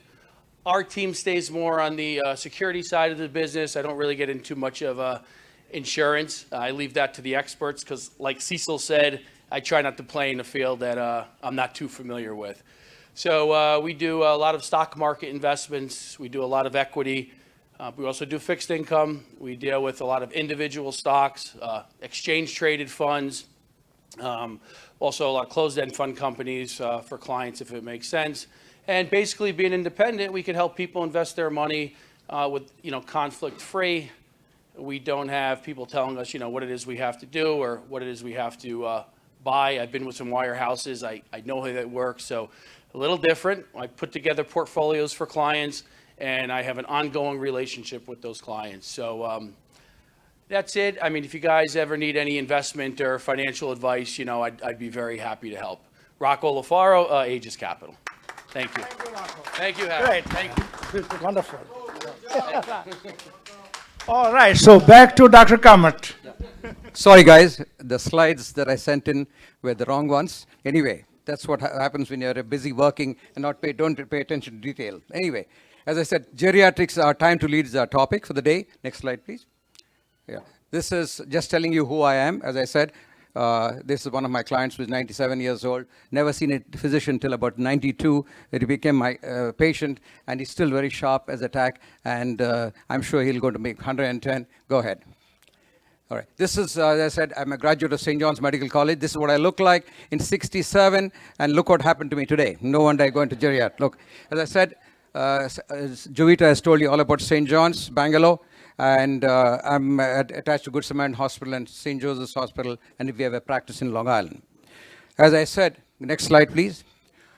Our team stays more on the security side of the business. I don't really get into much of insurance. I leave that to the experts because like Cecil said, I try not to play in a field that I'm not too familiar with. So we do a lot of stock market investments. We do a lot of equity. We also do fixed income. We deal with a lot of individual stocks, exchange traded funds, also a lot of closed-end fund companies for clients if it makes sense. And basically being independent, we can help people invest their money with, conflict-free. We don't have people telling us, what it is we have to do or what it is we have to buy. I've been with some wirehouses. I know how that works. So a little different. I put together portfolios for clients and I have an ongoing relationship with those clients. So that's it. I mean, if you guys ever need any investment or financial advice, I'd be very happy to help. Rocco Lafaro, Aegis Capital. Thank you. Thank you, Harry. Great. Thank you. Wonderful. All right, so back to Dr. Kamat. Sorry, guys, the slides that I sent in were the wrong ones. Anyway, that's what happens when you're busy working and don't pay attention to detail. Anyway, as I said, geriatrics, our time to lead is our topic for the day. Next slide, please. Yeah, this is just telling you who I am. As I said, this is one of my clients who's 97 years old. Never seen a physician till about 92. He became my patient, and he's still very sharp as a tack, and I'm sure he'll go to make 110. Go ahead. All right. This is, as I said, I'm a graduate of St. John's Medical College. This is what I look like in 67, and look what happened to me today. No wonder I go into geriatric. Look, as I said, Jovita has told you all about St. John's, Bangalore. And I'm attached to Good Samaritan Hospital and St. Joseph's Hospital, and we have a practice in Long Island. As I said, next slide, please.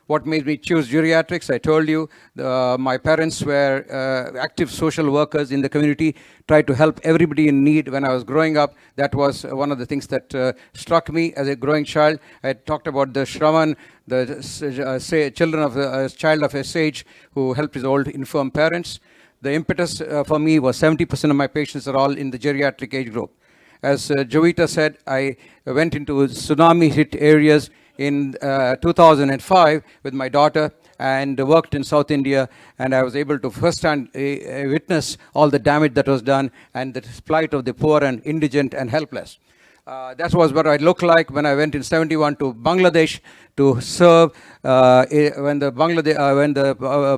What made me choose geriatrics? I told you my parents were active social workers in the community, tried to help everybody in need when I was growing up. That was one of the things that struck me as a growing child. I talked about the Shravan, the children of the child of a sage who helped his old infirm parents. The impetus for me was 70% of my patients are all in the geriatric age group. As Jovita said, I went into tsunami-hit areas in 2005 with my daughter and worked in South India, and I was able to firsthand witness all the damage that was done and the plight of the poor and indigent and helpless. That was what I looked like when I went in 71 to Bangladesh to serve. When the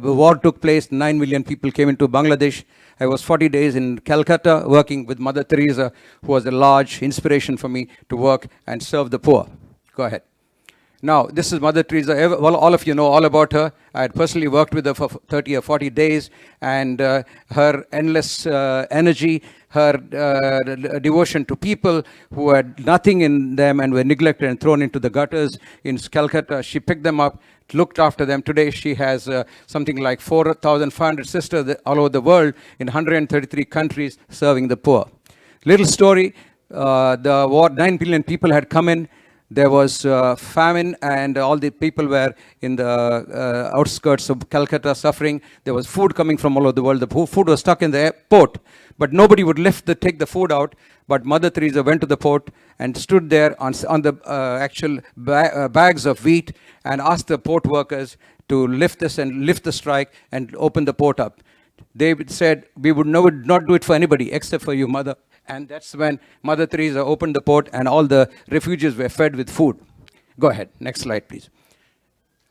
war took place, 9 million people came into Bangladesh. I was 40 days in Calcutta working with Mother Teresa, who was a large inspiration for me to work and serve the poor. Go ahead. Now, this is Mother Teresa. Well, all of you know all about her. I had personally worked with her for 30 or 40 days, and her endless energy, her devotion to people who had nothing in them and were neglected and thrown into the gutters in Calcutta. She picked them up, looked after them. Today she has something like 4,500 sisters all over the world in 133 countries serving the poor. Little story, the war, 9 billion people had come in. There was famine and all the people were in the outskirts of Calcutta suffering. There was food coming from all over the world. The food was stuck in the port, but nobody would take the food out. But Mother Teresa went to the port and stood there on the actual bags of wheat and asked the port workers to lift the strike and open the port up. They said, we would not do it for anybody except for you, Mother. And that's when Mother Teresa opened the port and all the refugees were fed with food. Go ahead, next slide, please.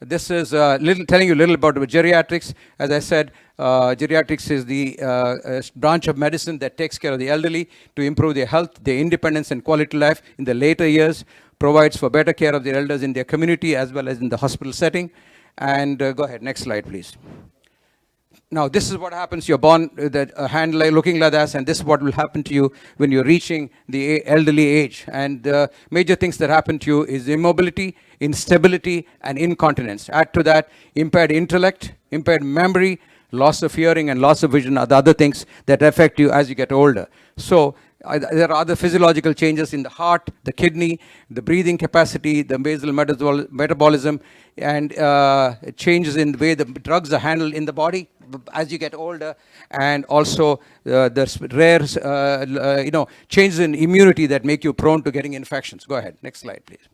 This is telling you a little about geriatrics. As I said, geriatrics is the branch of medicine that takes care of the elderly to improve their health, their independence and quality of life in the later years, provides for better care of their elders in their community as well as in the hospital setting. And go ahead, next slide, please. Now, this is what happens. You're born with a hand looking like this, and this is what will happen to you when you're reaching the elderly age. And the major things that happen to you is immobility, instability, and incontinence. Add to that impaired intellect, impaired memory, loss of hearing, and loss of vision are the other things that affect you as you get older. So there are other physiological changes in the heart, the kidney, the breathing capacity, the basal metabolism, and changes in the way the drugs are handled in the body as you get older, and also there's rare changes in immunity that make you prone to getting infections. Go ahead, next slide, please.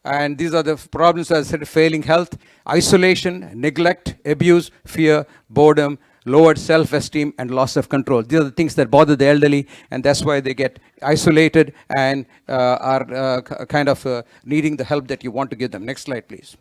And these are the problems, as I said: failing health, isolation, neglect, abuse, fear, boredom, lowered self-esteem, and loss of control. These are the things that bother the elderly, and that's why they get isolated and are needing the help that you want to give them. Next slide, please.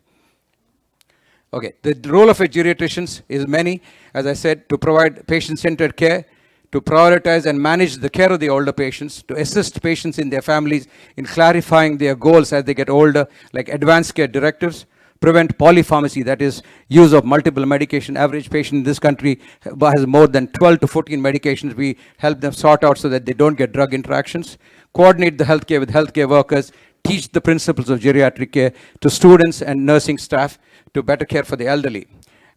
Okay, the role of a geriatrician is many. As I said, to provide patient-centered care, to prioritize and manage the care of the older patients, to assist patients in their families in clarifying their goals as they get older, like advanced care directives, prevent polypharmacy, that is use of multiple medication. Average patient in this country has more than 12 to 14 medications. We help them sort out so that they don't get drug interactions. Coordinate the healthcare with healthcare workers. Teach the principles of geriatric care to students and nursing staff to better care for the elderly.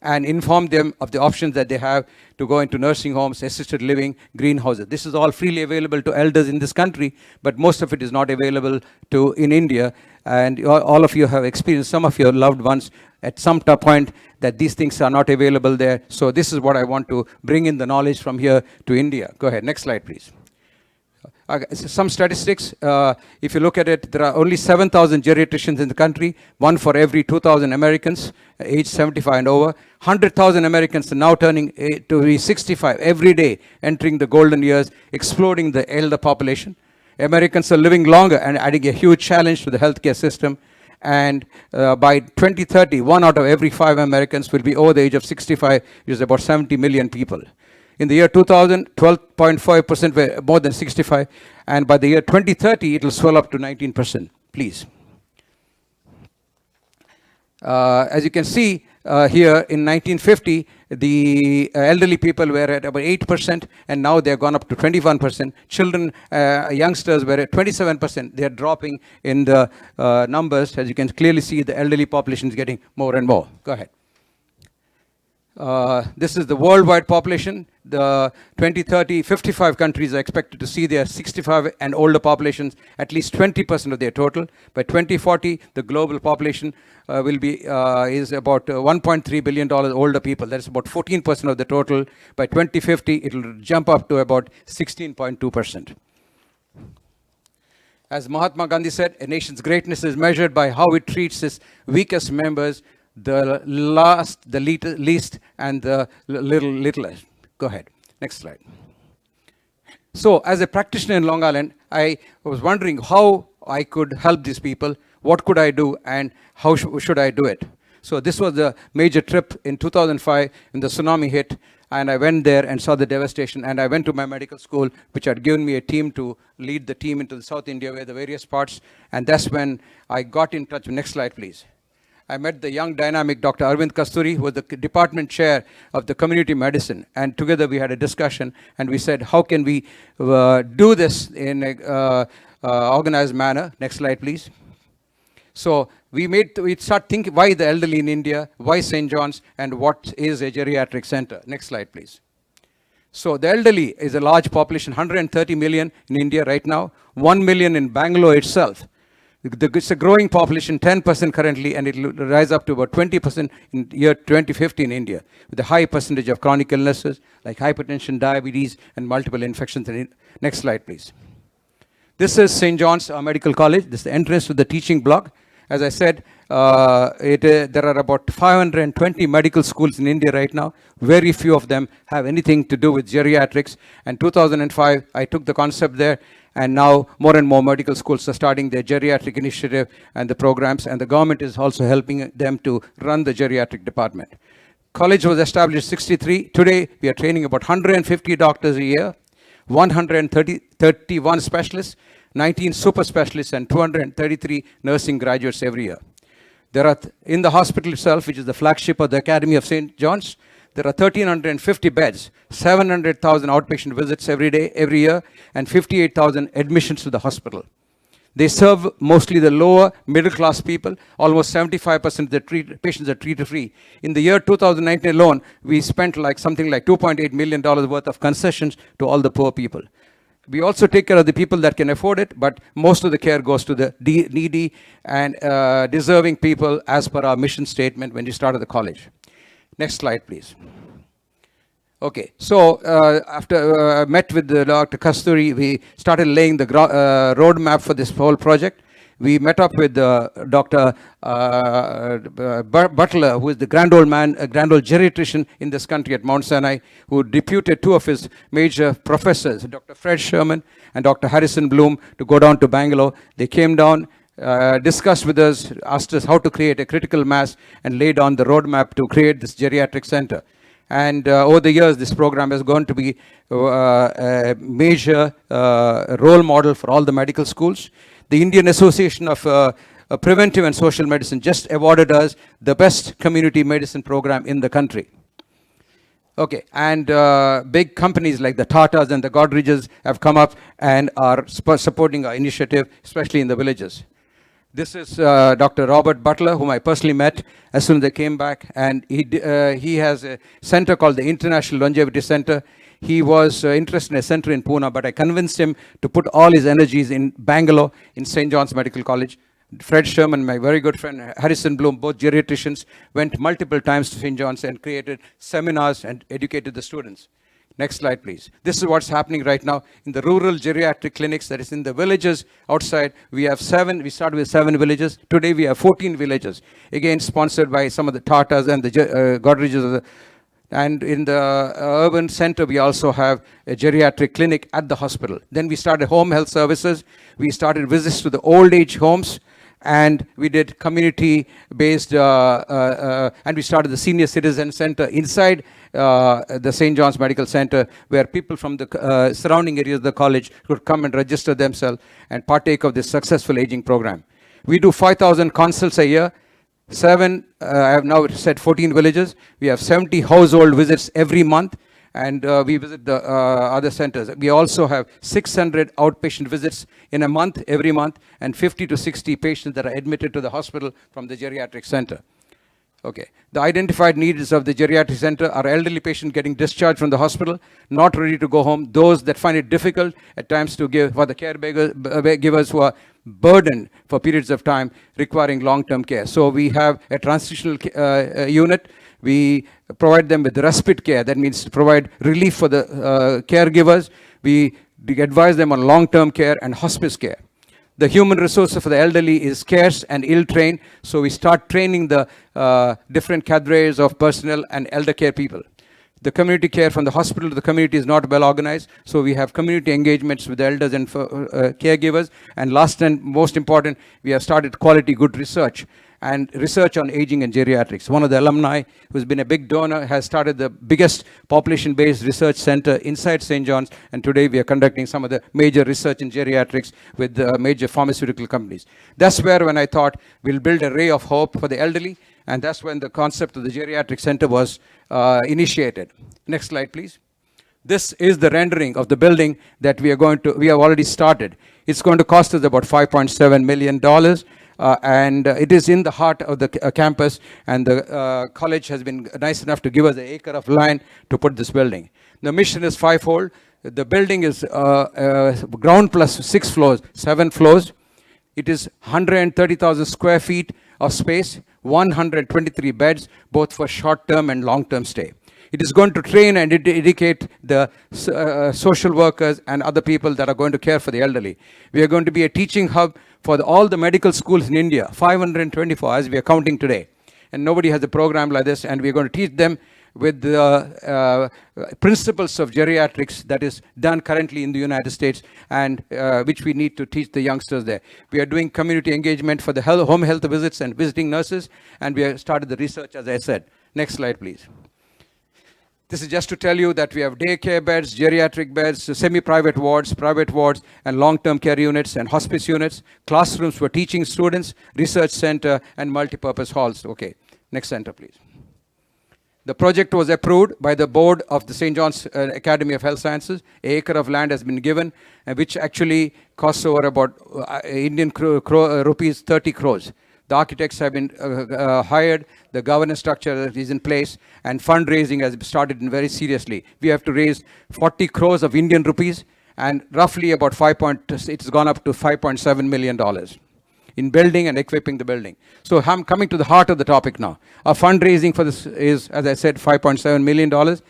And inform them of the options that they have to go into nursing homes, assisted living, greenhouses. This is all freely available to elders in this country, but most of it is not available in India. And all of you have experienced, some of your loved ones at some point, that these things are not available there. So this is what I want to bring in the knowledge from here to India. Go ahead, next slide, please. Some statistics, if you look at it, there are only 7,000 geriatricians in the country, one for every 2,000 Americans aged 75 and over. 100,000 Americans are now turning to be 65 every day, entering the golden years, exploding the elder population. Americans are living longer and adding a huge challenge to the healthcare system. And by 2030, 1 out of every 5 Americans will be over the age of 65, which is about 70 million people. In the year 2000, 12.5% were more than 65, and by the year 2030, it will swell up to 19%. Please. As you can see here, in 1950, the elderly people were at about 8%, and now they've gone up to 21%. Children, youngsters were at 27%. They're dropping in the numbers. As you can clearly see, the elderly population is getting more and more. Go ahead. This is the worldwide population. The 2030, 55 countries are expected to see their 65 and older populations at least 20% of their total. By 2040, the global population will be is about $1.3 billion older people. That's about 14% of the total. By 2050, it will jump up to about 16.2%. As Mahatma Gandhi said, a nation's greatness is measured by how it treats its weakest members, the least, and the littlest. Go ahead. Next slide. So, as a practitioner in Long Island, I was wondering how I could help these people, what could I do, and how should I do it. So, this was the major trip in 2005 when the tsunami hit, and I went there and saw the devastation, and I went to my medical school, which had given me a team to lead the team into the South India, where the various parts, and that's when I got in touch. Next slide, please. I met the young dynamic Dr. Arvind Kasturi, who was the department chair of the community medicine. And together we had a discussion and we said, how can we do this in a organized manner? Next slide, please. So we start thinking, why the elderly in India, why St. John's, and what is a geriatric center? Next slide, please. So the elderly is a large population, 130 million in India right now, 1 million in Bangalore itself. It's a growing population, 10% currently, and it will rise up to about 20% in year 2050 in India, with a high percentage of chronic illnesses like hypertension, diabetes, and multiple infections. Next slide, please. This is St. John's Medical College. This is the entrance to the teaching block. As I said, there are about 520 medical schools in India right now. Very few of them have anything to do with geriatrics. And 2005, I took the concept there, and now more and more medical schools are starting their geriatric initiative and the programs, and the government is also helping them to run the geriatric department. College was established in 1963. Today, we are training about 150 doctors a year, 131 specialists, 19 super specialists, and 233 nursing graduates every year. There are, in the hospital itself, which is the flagship of the Academy of St. John's, there are 1,350 beds, 700,000 outpatient visits every year, and 58,000 admissions to the hospital. They serve mostly the lower middle class people. Almost 75% of the patients are treated free. In the year 2019 alone, we spent something like $2.8 million worth of concessions to all the poor people. We also take care of the people that can afford it, but most of the care goes to the needy and deserving people as per our mission statement when we started the college. Next slide, please. Okay, so after I met with Dr. Kasturi, we started laying the roadmap for this whole project. We met up with Dr. Butler, who is the grand old geriatrician in this country at Mount Sinai, who deputed two of his major professors, Dr. Fred Sherman and Dr. Harrison Bloom, to go down to Bangalore. They came down, discussed with us, asked us how to create a critical mass, and laid on the roadmap to create this geriatric center. And over the years, this program is going to be a major role model for all the medical schools. The Indian Association of Preventive and Social Medicine just awarded us the best community medicine program in the country. Okay, and big companies like the Tatas and the Godreges have come up and are supporting our initiative, especially in the villages. This is Dr. Robert Butler, whom I personally met as soon as I came back, and he has a center called the International Longevity Center. He was interested in a center in Pune, but I convinced him to put all his energies in Bangalore, in St. John's Medical College. Fred Sherman, my very good friend, Harrison Bloom, both geriatricians, went multiple times to St. John's and created seminars and educated the students. Next slide, please. This is what's happening right now in the rural geriatric clinics, that is in the villages outside. We started with 7 villages. Today we have 14 villages, again sponsored by some of the Tatas and the Godreges. And in the urban center, we also have a geriatric clinic at the hospital. Then we started home health services. We started visits to the old age homes. And we did community-based, and we started the Senior Citizen Center inside the St. John's Medical Center, where people from the surrounding areas of the college could come and register themselves and partake of this successful aging program. We do 5,000 consults a year. I have now said 14 villages. We have 70 household visits every month, and we visit the other centers. We also have 600 outpatient visits in a month, every month, and 50 to 60 patients that are admitted to the hospital from the geriatric center. Okay. The identified needs of the geriatric center are elderly patients getting discharged from the hospital, not ready to go home, those that find it difficult at times to give, for the caregivers who are burdened for periods of time requiring long-term care. So we have a transitional unit. We provide them with respite care. That means to provide relief for the caregivers. We advise them on long-term care and hospice care. The human resources for the elderly is scarce and ill-trained, so we start training the different cadres of personnel and elder care people. The community care from the hospital to the community is not well organized, so we have community engagements with the elders and caregivers. And last and most important, we have started quality good research. and research on aging and geriatrics. One of the alumni who's been a big donor has started the biggest population-based research center inside St. John's, and today we are conducting some of the major research in geriatrics with major pharmaceutical companies. That's where when I thought we'll build a ray of hope for the elderly, and that's when the concept of the geriatric center was initiated. Next slide, please. This is the rendering of the building that we have already started. It's going to cost us about $5.7 million, and it is in the heart of the campus, and the college has been nice enough to give us an acre of land to put this building. The mission is fivefold. The building is ground plus 6 floors, 7 floors. It is 130,000 square feet of space, 123 beds, both for short-term and long-term stay. It is going to train and educate the social workers and other people that are going to care for the elderly. We are going to be a teaching hub for all the medical schools in India, 524 as we are counting today. And nobody has a program like this, and we are going to teach them with the principles of geriatrics that is done currently in the United States, and which we need to teach the youngsters there. We are doing community engagement for the home health visits and visiting nurses, and we have started the research, as I said. Next slide, please. This is just to tell you that we have daycare beds, geriatric beds, semi-private wards, private wards, and long-term care units and hospice units, classrooms for teaching students, research center, and multi-purpose halls. Okay, next center, please. The project was approved by the board of the St. John's Academy of Health Sciences. An acre of land has been given, which actually costs over about Indian rupees 30 crores. The architects have been hired, the governance structure is in place, and fundraising has started very seriously. We have to raise 40 crores of Indian rupees, and roughly about it's gone up to $5.7 million in building and equipping the building. So I'm coming to the heart of the topic now. Our fundraising for this is, as I said, $5.7 million.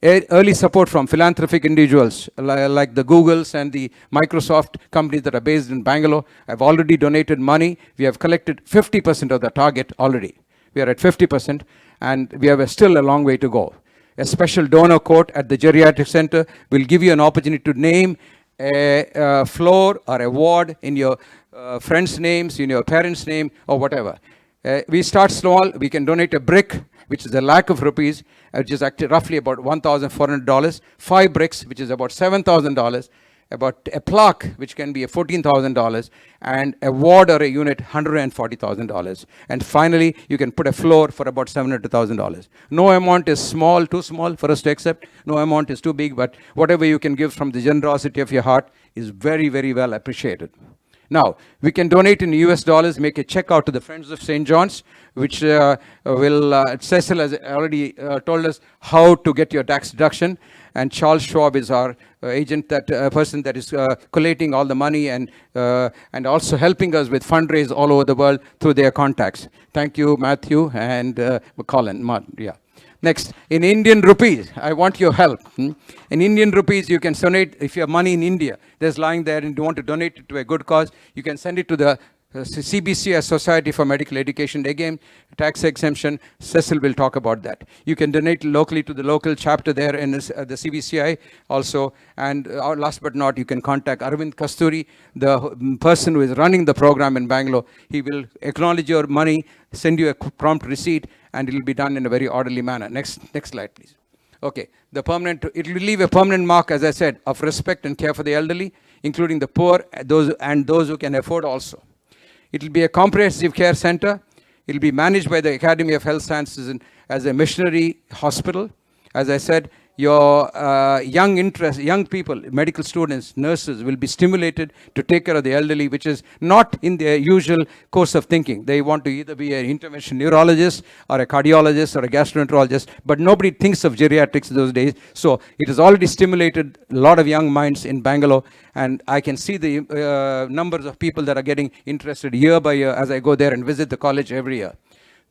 Early support from philanthropic individuals like the Googles and the Microsoft companies that are based in Bangalore have already donated money. We have collected 50% of the target already. We are at 50%, and we have still a long way to go. A special donor quote at the Geriatric Center will give you an opportunity to name a floor or a ward in your friends' names, in your parents' name, or whatever. We start small. We can donate a brick, which is a lakh of rupees, which is actually roughly about $1,400, 5 bricks, which is about $7,000, about a plaque, which can be a $14,000, and a ward or a unit, $140,000. And finally, you can put a floor for about $700,000. No amount is small, too small for us to accept. No amount is too big, but whatever you can give from the generosity of your heart is very, very well appreciated. Now, we can donate in US dollars, make a check out to the Friends of St. John's, which Cecil has already told us how to get your tax deduction, and Charles Schwab is our agent, that person that is collating all the money and also helping us with fundraise all over the world through their contacts. Thank you, Matthew and Colin Martin. Yeah. Next, in Indian rupees, I want your help. In Indian rupees, you can donate, if you have money in India, there's lying there and you want to donate it to a good cause, you can send it to the CBCS, Society for Medical Education. Again, tax exemption, Cecil will talk about that. You can donate locally to the local chapter there in the CBCI also. And last but not, you can contact Arvind Kasturi, the person who is running the program in Bangalore. He will acknowledge your money, send you a prompt receipt, and it will be done in a very orderly manner. Next slide, please. Okay, it will leave a permanent mark, as I said, of respect and care for the elderly, including the poor, those who can afford also. It will be a comprehensive care center. It will be managed by the Academy of Health Sciences as a missionary hospital. As I said, your young people, medical students, nurses will be stimulated to take care of the elderly, which is not in their usual course of thinking. They want to either be an intervention neurologist or a cardiologist or a gastroenterologist, but nobody thinks of geriatrics those days. So it has already stimulated a lot of young minds in Bangalore, and I can see the numbers of people that are getting interested year by year as I go there and visit the college every year.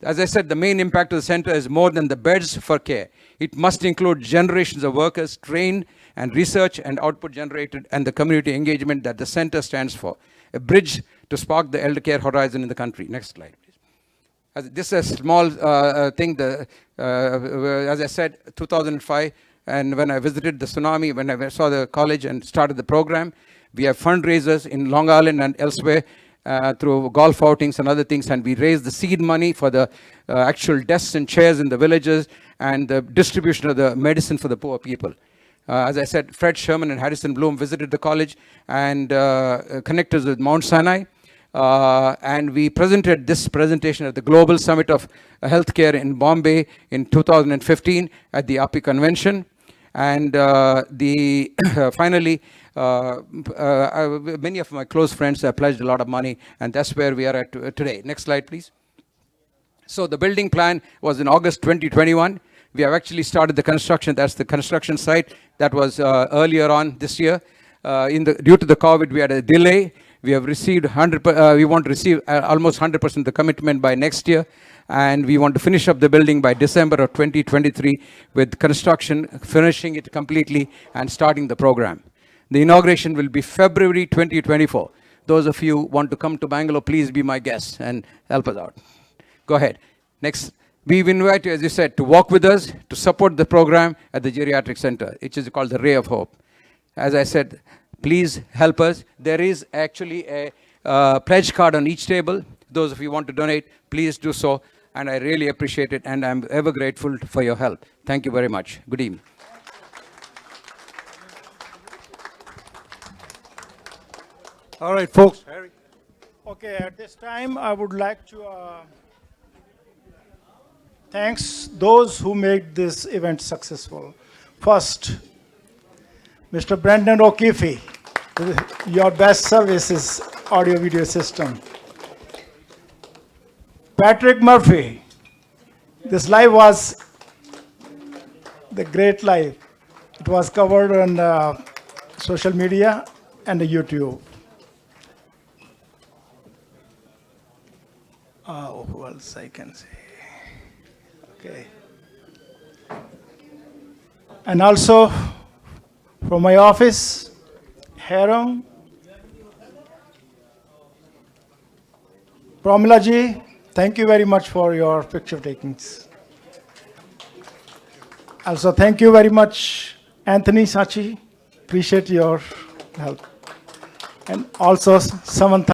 As I said, the main impact of the center is more than the beds for care. It must include generations of workers trained and research and output generated, and the community engagement that the center stands for. A bridge to spark the elder care horizon in the country. Next slide, please. This is a small thing. As I said, 2005, and when I visited the tsunami, when I saw the college and started the program, we have fundraisers in Long Island and elsewhere. through golf outings and other things, and we raised the seed money for the actual desks and chairs in the villages and the distribution of the medicine for the poor people. As I said, Fred Sherman and Harrison Bloom visited the college and connected us with Mount Sinai. And we presented this presentation at the Global Summit of Healthcare in Bombay in 2015 at the API convention. And finally, many of my close friends have pledged a lot of money, and that's where we are at today. Next slide, please. So the building plan was in August 2021. We have actually started the construction. That's the construction site. That was earlier on this year. Due to the COVID, we had a delay. We have received we want to receive almost 100% of the commitment by next year, and we want to finish up the building by December of 2023 with construction, finishing it completely and starting the program. The inauguration will be February 2024. Those of you who want to come to Bangalore, please be my guests and help us out. Go ahead. Next. We invite you, as you said, to walk with us, to support the program at the Geriatric Center, which is called the Ray of Hope. As I said, please help us. There is actually a pledge card on each table. Those of you who want to donate, please do so. And I really appreciate it, and I'm ever grateful for your help. Thank you very much. Good evening. All right, folks. Okay, at this time, I would like to thanks those who made this event successful. First, Mr. Brendan O'Keefe, your best service is audio-video system. Patrick Murphy, this live was the great live. It was covered on social media and YouTube. Who else I can say? Okay. And also from my office, Harem, Pramila ji, thank you very much for your picture takings. Also, thank you very much, Anthony Sachi. Appreciate your help. And also Samantha.